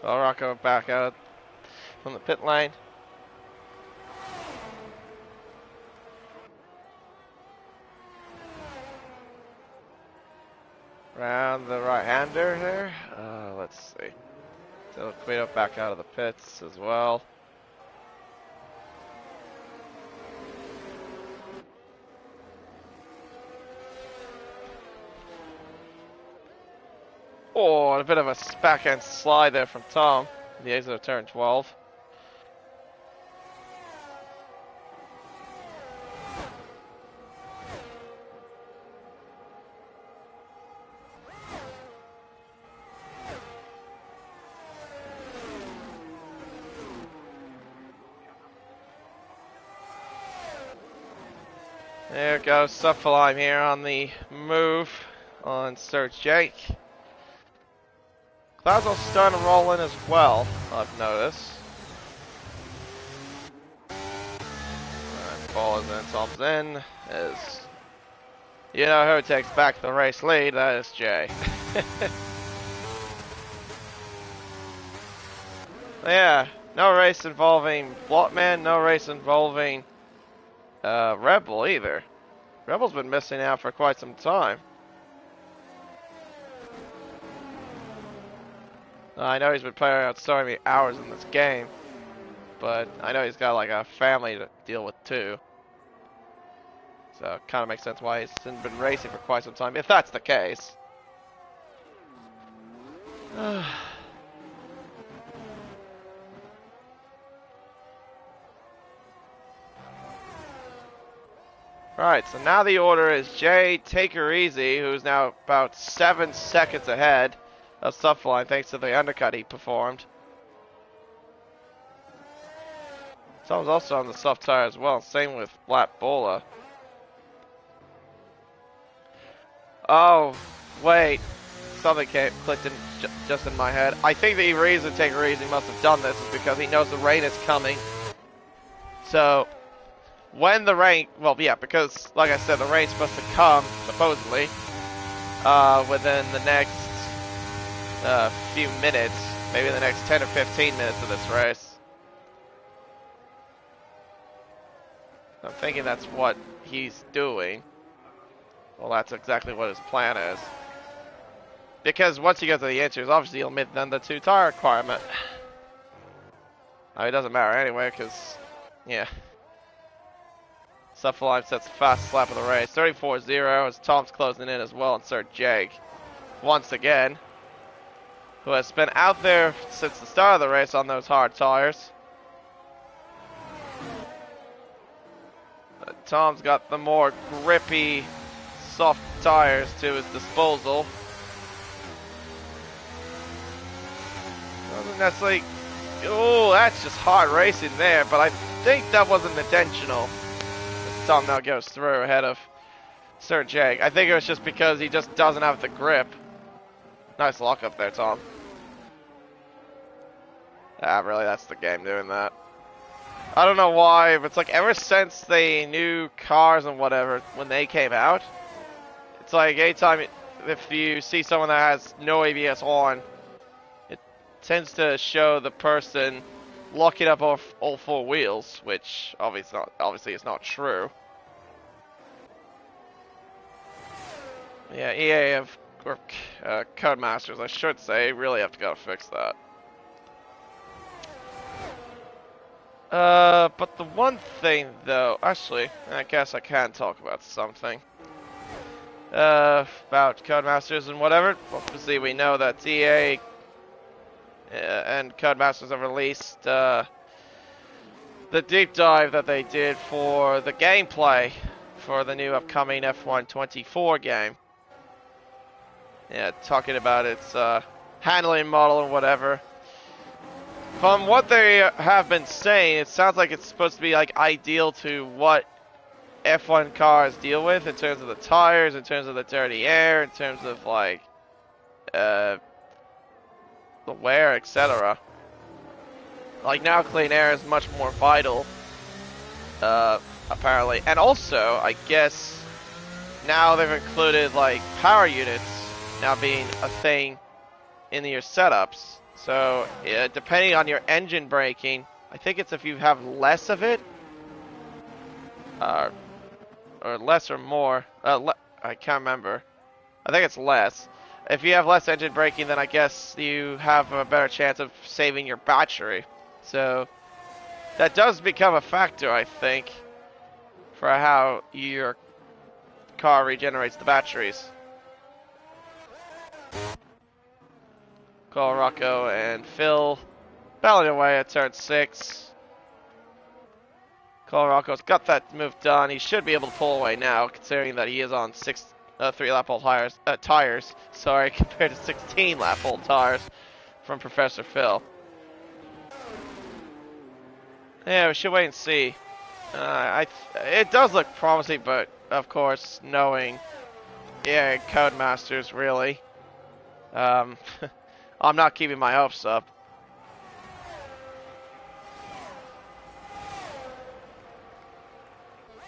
Well, Rocco back out from the pit lane. Around the right-hander there. Let's see. So Quito back out of the pits as well. Oh, and a bit of a back-end slide there from Tom. The exit of turn 12. There goes Suffalime here on the move on Sturge Jake. Clouds will start to roll in as well, I've noticed. Alright, ball is in, Tom's in. Is you know who takes back the race lead? That is Jay. Yeah, no race involving Blotman, no race involving Rebel either. Rebel's been missing out for quite some time. I know he's been playing out so many hours in this game, but I know he's got like a family to deal with too. So it kind of makes sense why he's been racing for quite some time, if that's the case. Right, so now the order is Jay, Take Her Easy, who's now about 7 seconds ahead of Suffline thanks to the undercut he performed. Someone's also on the soft tire as well, same with Black Bola. Oh, wait, something clicked in just in my head. I think the reason Take Her Easy must have done this is because he knows the rain is coming. So when the rain, well, yeah, because, like I said, the rain's supposed to come, supposedly, within the next few minutes, maybe the next 10 or 15 minutes of this race. I'm thinking that's what he's doing. Well, that's exactly what his plan is. Because once you get to the inches, obviously you'll meet then the 2 tire requirement. It doesn't matter anyway, because, yeah. Suffalime sets a fast slap of the race. 34-0 as Tom's closing in as well, and Sir Jake, once again, who has been out there since the start of the race on those hard tires. Tom's got the more grippy, soft tires to his disposal. Doesn't necessarily... Oh, that's just hard racing there, but I think that wasn't intentional. Tom now goes through ahead of Sir Jake. I think it was just because he just doesn't have the grip. Nice lock up there, Tom. Ah, really, that's the game doing that. I don't know why, but it's like ever since the new cars and whatever, when they came out, it's like anytime if you see someone that has no ABS on, it tends to show the person locking up all 4 wheels, which obviously is not true. Yeah, EA or Codemasters, I should say, really have to go fix that. But the one thing though, actually, I guess I can talk about something. About Codemasters and whatever. Obviously, we know that EA and Codemasters have released the deep dive that they did for the gameplay for the new upcoming F1 24 game. Yeah, talking about its handling model and whatever. From what they have been saying, it sounds like it's supposed to be like ideal to what F1 cars deal with in terms of the tires, in terms of the dirty air, in terms of like the wear, etc. Like now, clean air is much more vital, apparently. And also, I guess now they've included like power units now being a thing in your setups. So depending on your engine braking, I think it's if you have less of it, or less or more. I can't remember. I think it's less. If you have less engine braking, then I guess you have a better chance of saving your battery. So that does become a factor, I think, for how your car regenerates the batteries. Call Rocco and Phil battling away at turn 6. Call Rocco's got that move done. He should be able to pull away now, considering that he is on 3-lap-old tires. Sorry, compared to 16-lap-old tires from Professor Phil. Yeah, we should wait and see. It does look promising, but of course, knowing, Codemasters really, I'm not keeping my hopes up.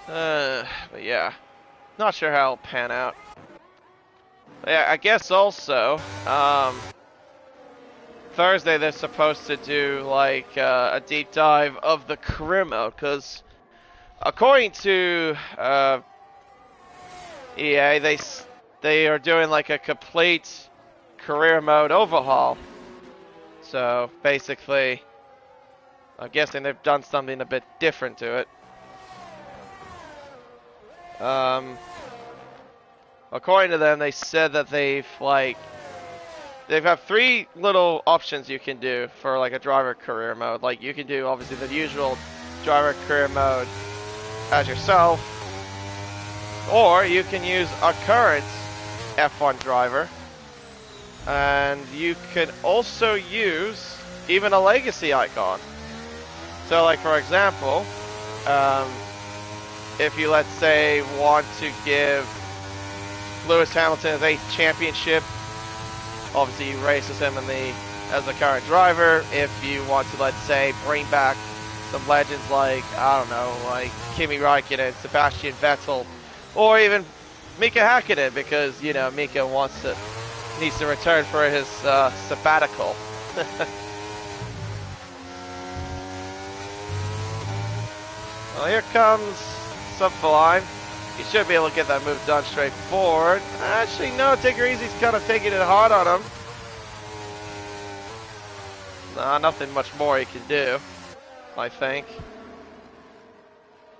But yeah, not sure how it'll pan out. But yeah, I guess also, Thursday they're supposed to do like a deep dive of the career mode, because according to EA, they are doing like a complete career mode overhaul. So basically, I'm guessing they've done something a bit different to it. According to them, they said that they've got 3 little options you can do for like a driver career mode. Like you can do obviously the usual driver career mode as yourself, or you can use a current F1 driver, and you can also use even a legacy icon. So like for example, if you, let's say, want to give Lewis Hamilton his 8th championship, obviously you race as him as the current driver. If you want to, let's say, bring back some legends like, I don't know, like Kimi Räikkönen, Sebastian Vettel, or even Mika Häkkinen, because, you know, Mika needs to return for his sabbatical. Well, here comes Subfline. He should be able to get that move done straight forward. Actually, no, Tigger Easy's kind of taking it hard on him. Nah, nothing much more he can do, I think.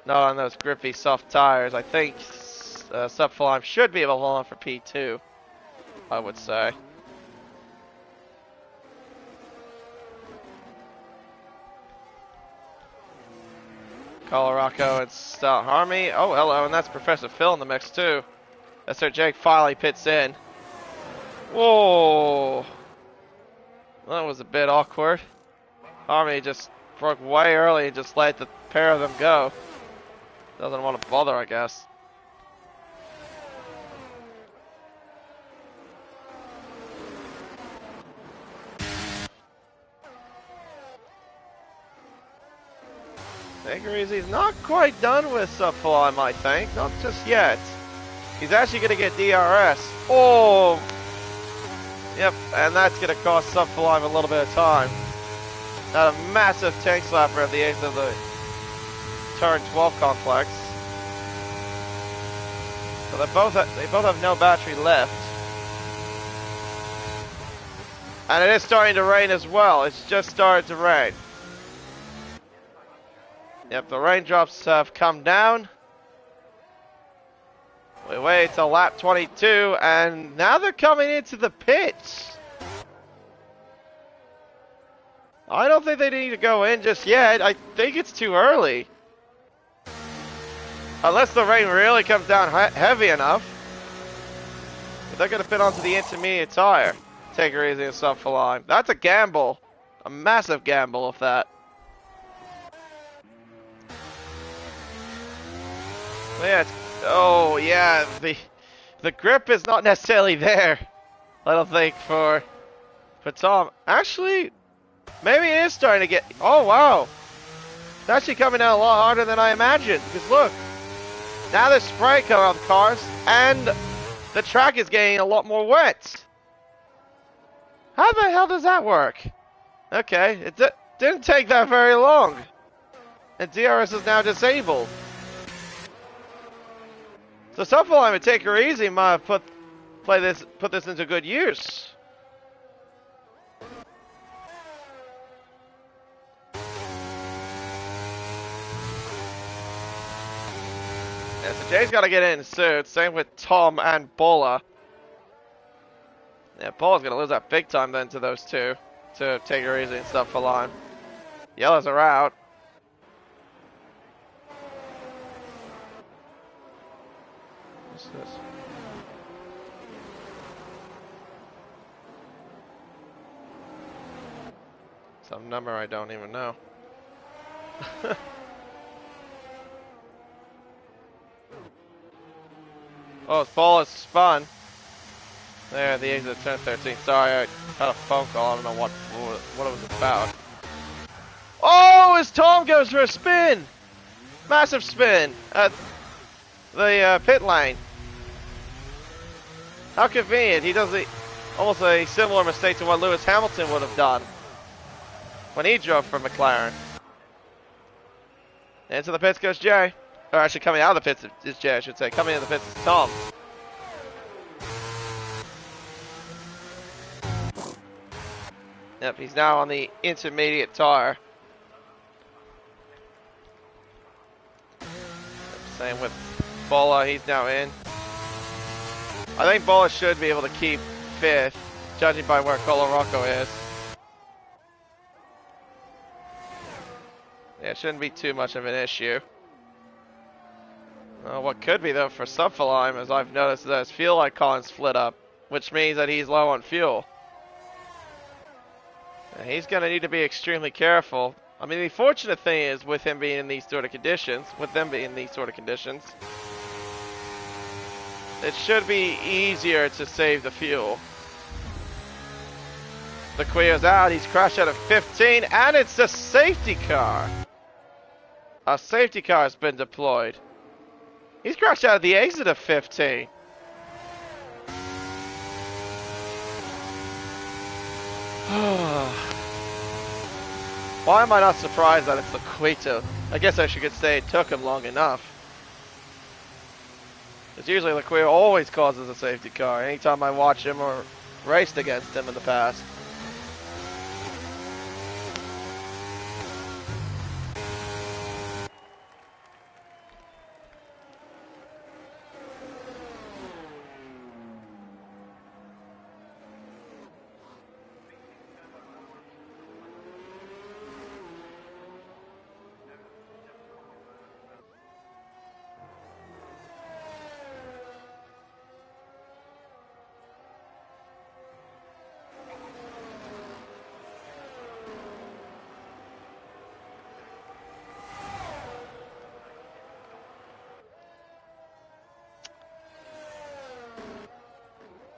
Not on those grippy, soft tires. I think Subfline should be able to hold on for P2, I would say. Colorado and Stout Harmony. Oh, hello, and that's Professor Phil in the mix, too. That's Sir Jake finally pits in. Whoa. That was a bit awkward. Harmony just broke way early and just let the pair of them go. Doesn't want to bother, I guess. He's not quite done with Subflime, I think. Not just yet. He's actually going to get DRS. Oh! Yep, and that's going to cost Subflime a little bit of time. Had a massive tank slapper at the end of the turn 12 complex. So they both have no battery left. And it is starting to rain as well. It's just started to rain. Yep, the raindrops have come down. We wait till lap 22, and now they're coming into the pits. I don't think they need to go in just yet. I think it's too early. Unless the rain really comes down heavy enough. But they're going to fit onto the intermediate tire. Take her easy and stop for line. That's a gamble. A massive gamble of that. Yeah, oh yeah, the grip is not necessarily there. I don't think for Tom. Actually, maybe it is starting to get. Oh wow, it's actually coming down a lot harder than I imagined. Because look, now there's spray coming off the cars, and the track is getting a lot more wet. How the hell does that work? Okay, it didn't take that very long, and DRS is now disabled. So Suppleline would take her easy, might have put this into good use. Yeah, so Jay's got to get in soon. Same with Tom and Bola. Yeah, Bola's gonna lose that big time then to those two to take her easy and stuff for line. Yellows are out. What's this? Some number I don't even know. Oh, his ball is spun. There, the exit of turn 13. Sorry, I had a phone call. I don't know what it was about. Oh, as Tom goes for a spin! Massive spin at the pit lane. How convenient. He does almost a similar mistake to what Lewis Hamilton would have done when he drove for McLaren. Into the pits goes Jay. Or actually coming out of the pits is Jay, I should say. Coming into the pits is Tom. Yep, he's now on the intermediate tire. Same with Bola, he's now in. I think Bola should be able to keep 5th, judging by where Colorado is. Yeah, it shouldn't be too much of an issue. What could be, though, for Subfalime, as I've noticed that his fuel icon split up, which means that he's low on fuel. And he's going to need to be extremely careful. I mean, the fortunate thing is, with him being in these sort of conditions, it should be easier to save the fuel. The Quio's out, he's crashed out of 15, and it's a safety car. A safety car has been deployed. He's crashed out of the exit of 15. Why am I not surprised that it's the Quito? I guess I should say it took him long enough. Because usually Laquia always causes a safety car anytime I watch him or raced against him in the past.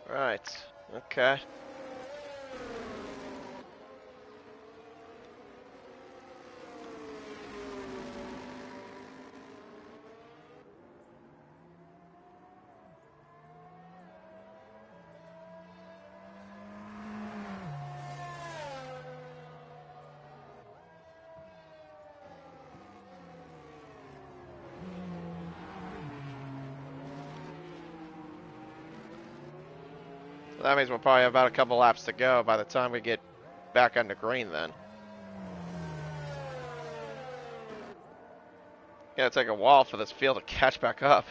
Right, okay. That means we'll probably have about a couple laps to go by the time we get back under green then. Gonna take a while for this field to catch back up.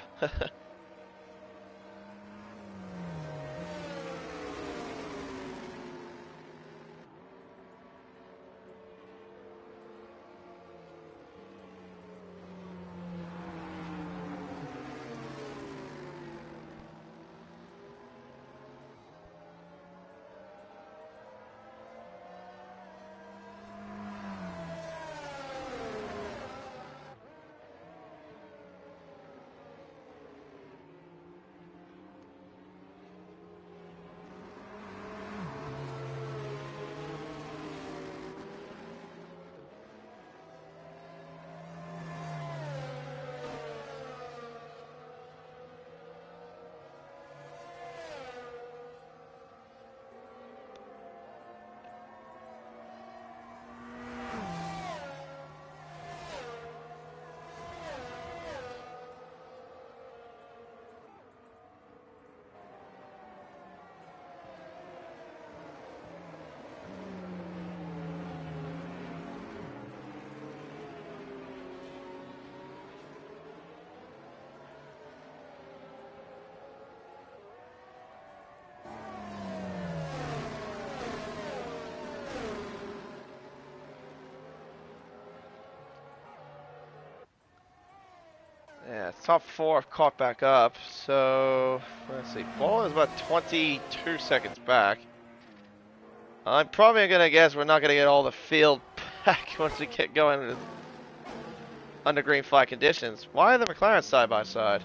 Yeah, top 4 have caught back up. So let's see. Ball is about 22 seconds back. I'm probably gonna guess we're not gonna get all the field back once we get going under green flag conditions. Why are the McLarens side by side?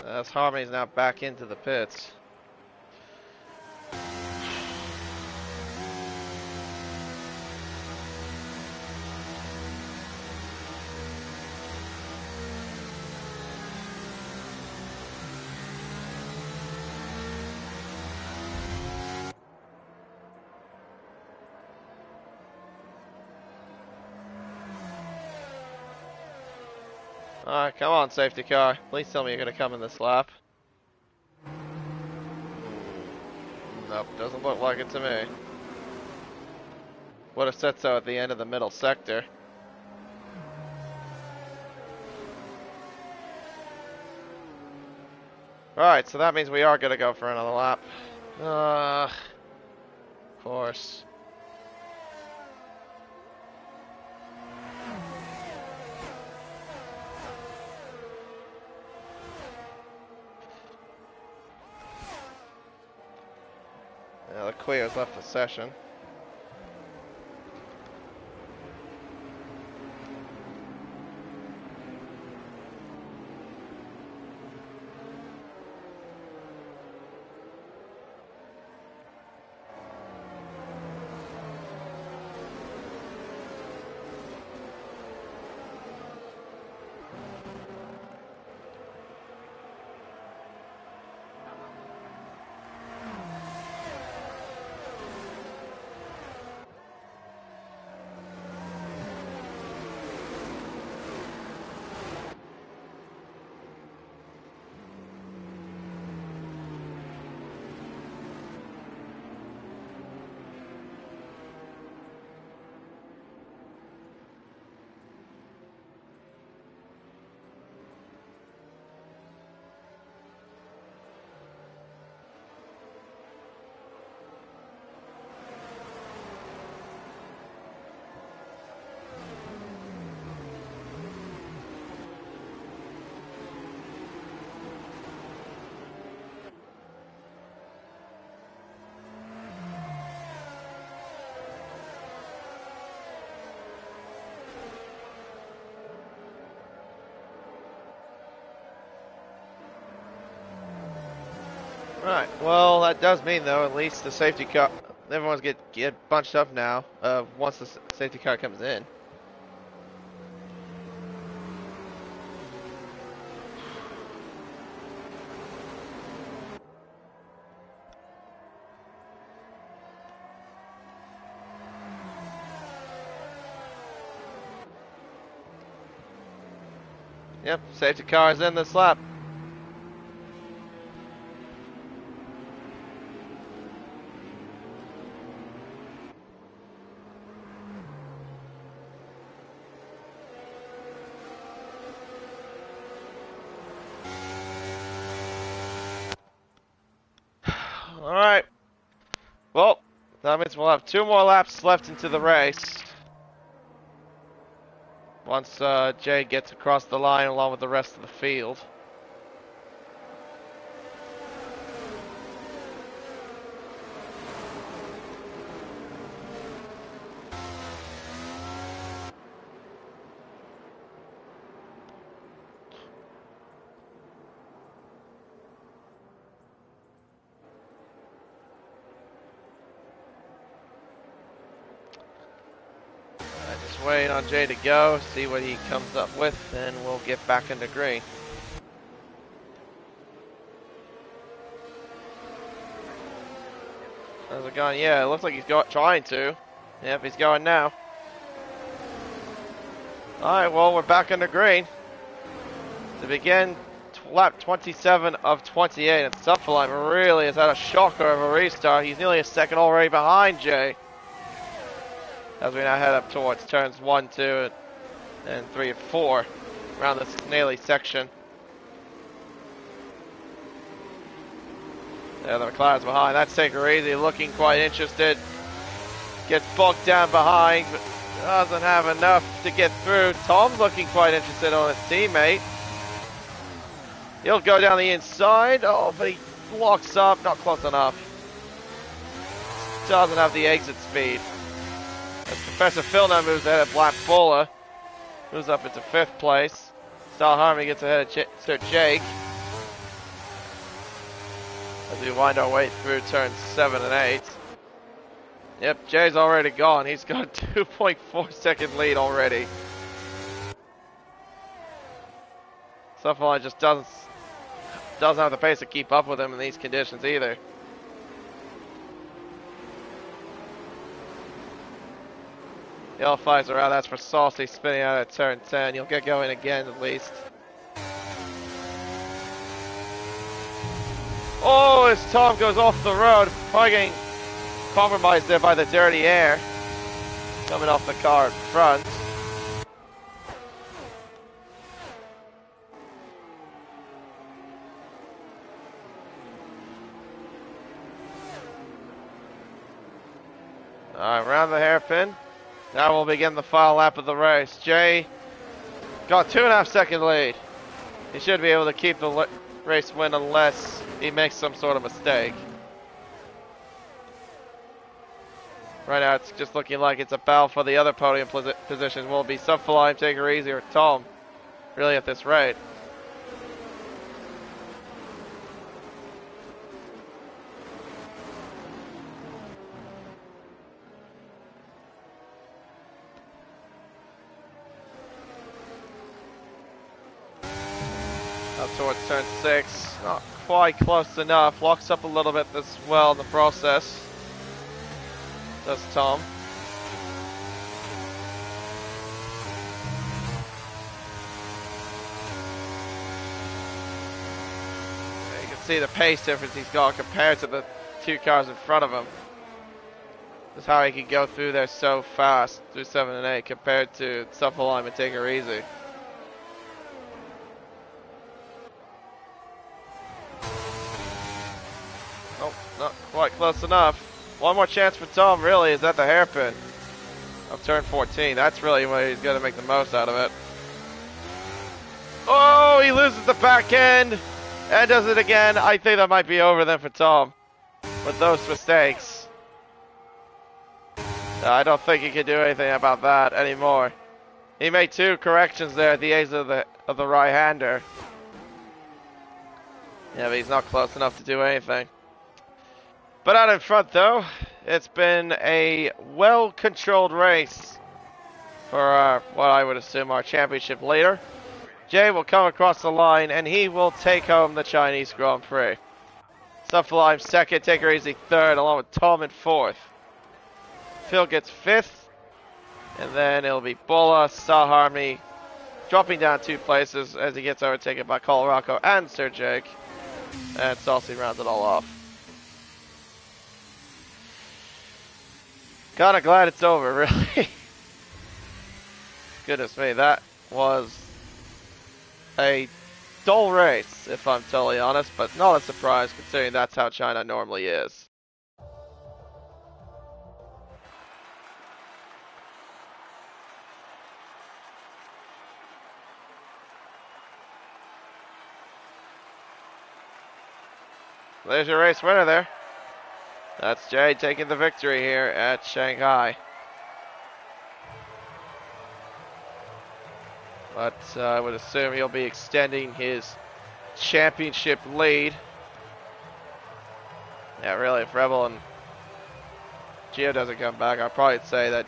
As Harmony's now back into the pits. Alright, come on, safety car. Please tell me you're gonna come in this lap. Nope, doesn't look like it to me. Would have said so at the end of the middle sector. Alright, so that means we are gonna go for another lap. Of course. Yeah, the Queers left the session. Right, well, that does mean, though, at least the safety car, everyone's get bunched up now, once the safety car comes in. Yep, safety car is in this lap. Alright. Well, that means we'll have 2 more laps left into the race. Once Jay gets across the line along with the rest of the field. Just waiting on Jay to go, see what he comes up with, and we'll get back into green. How's it going? Yeah, it looks like he's trying to. Yep, he's going now. Alright, well, we're back on the green. To begin lap 27 of 28, and Subflame really has had a shocker of a restart. He's nearly a second already behind Jay. As we now head up towards turns 1, 2, and 3 and 4 around this Snaily section. There, the McLaren's behind. That's Take Her Easy, looking quite interested. Gets bogged down behind, but doesn't have enough to get through. Tom's looking quite interested on his teammate. He'll go down the inside. Oh, but he locks up. Not close enough. Doesn't have the exit speed. As Professor Phil now moves ahead of Black Bowler. Moves up into 5th place. Star Harmony gets ahead of Sir Jake. As we wind our way through turns 7 and 8. Yep, Jay's already gone. He's got 2.4 second lead already. Subfly just doesn't have the pace to keep up with him in these conditions either. Yellow flies around, that's for Saucy spinning out at turn 10. He'll get going again at least. Oh, as Tom goes off the road, probably getting compromised there by the dirty air coming off the car in front. Alright, round the hairpin. Now we'll begin the final lap of the race. Jay got 2.5 second lead. He should be able to keep the race win unless he makes some sort of mistake. Right now it's just looking like it's a battle for the other podium position. Will it be Subflame, Take Her Easy, or Tom? Really at this rate. Up towards turn 6. Not quite close enough. Locks up a little bit as well in the process. Does Tom. You can see the pace difference he's got compared to the 2 cars in front of him. That's how he can go through there so fast through 7 and 8 compared to Subflame and Take Her Easy. Oh, not quite close enough. One more chance for Tom, really, is at the hairpin of turn 14. That's really where he's going to make the most out of it. Oh, he loses the back end and does it again. I think that might be over then for Tom with those mistakes. I don't think he can do anything about that anymore. He made 2 corrections there at the ace of the right-hander. Yeah, but he's not close enough to do anything. But out in front, though, it's been a well-controlled race for what I would assume our championship leader. Jay will come across the line, and he will take home the Chinese Grand Prix. Subflame 2nd, Take Her Easy 3rd, along with Tom in 4th. Phil gets 5th, and then it'll be Bola, Star Harmony, dropping down 2 places as he gets overtaken by Colorado and Sir Jake. And Saucy rounds it all off. Kinda glad it's over, really. Goodness me, that was a dull race, if I'm totally honest, but not a surprise considering that's how China normally is. There's your race winner there. That's Jay taking the victory here at Shanghai. But I would assume he'll be extending his championship lead. Yeah, really, if Rebel and Gio doesn't come back, I'd probably say that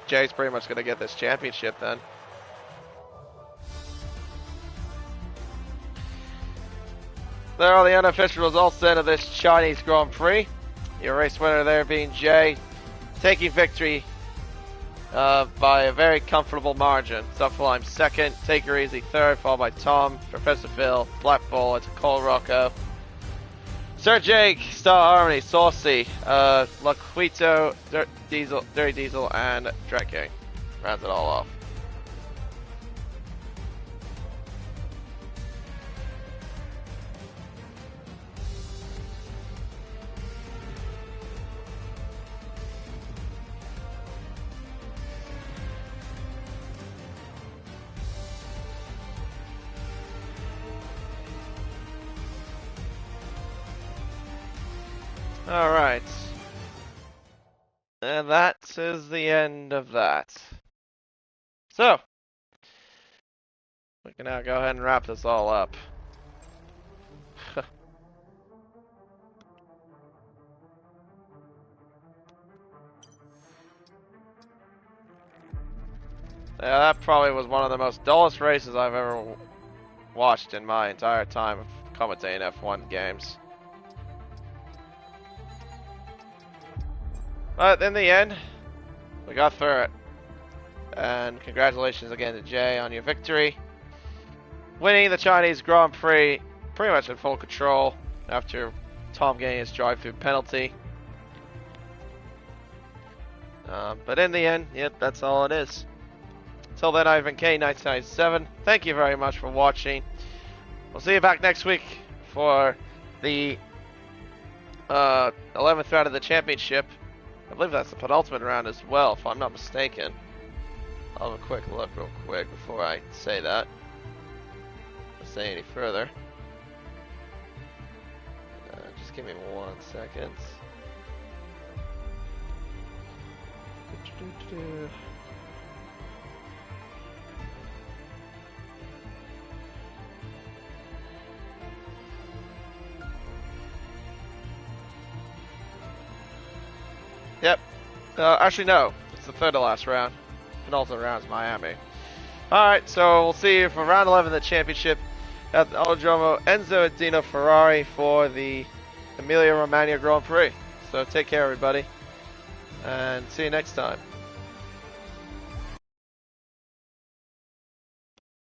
Jay's pretty much going to get this championship then. There are the unofficial results then of this Chinese Grand Prix. Your race winner there being Jay, taking victory by a very comfortable margin. Sufflime second, Take Her Easy third, followed by Tom, Professor Phil, Black Bullet, Cole Rocco, Sir Jake, Star Harmony, Saucy, Laquito, Dirty Diesel, and Dread King. Rounds it all off. Alright. And that is the end of that. So, we can now go ahead and wrap this all up. Yeah, that probably was one of the most dullest races I've ever watched in my entire time of commentating F1 games. But in the end, we got through it. And congratulations again to Jay on your victory. Winning the Chinese Grand Prix pretty much in full control after Tom getting his drive-through penalty. But in the end, yep, that's all it is. Until then, I've been K1997. Thank you very much for watching. We'll see you back next week for the 11th round of the championship. I believe that's the penultimate round as well, if I'm not mistaken. I'll have a quick look real quick before I say that. Or say any further. Just give me 1 second. Yep. Actually, no. It's the third to last round. Penultimate round is Miami. Alright, so we'll see you for round 11 of the championship at the Autodromo Enzo and Dino Ferrari for the Emilia Romagna Grand Prix. So take care, everybody, and see you next time.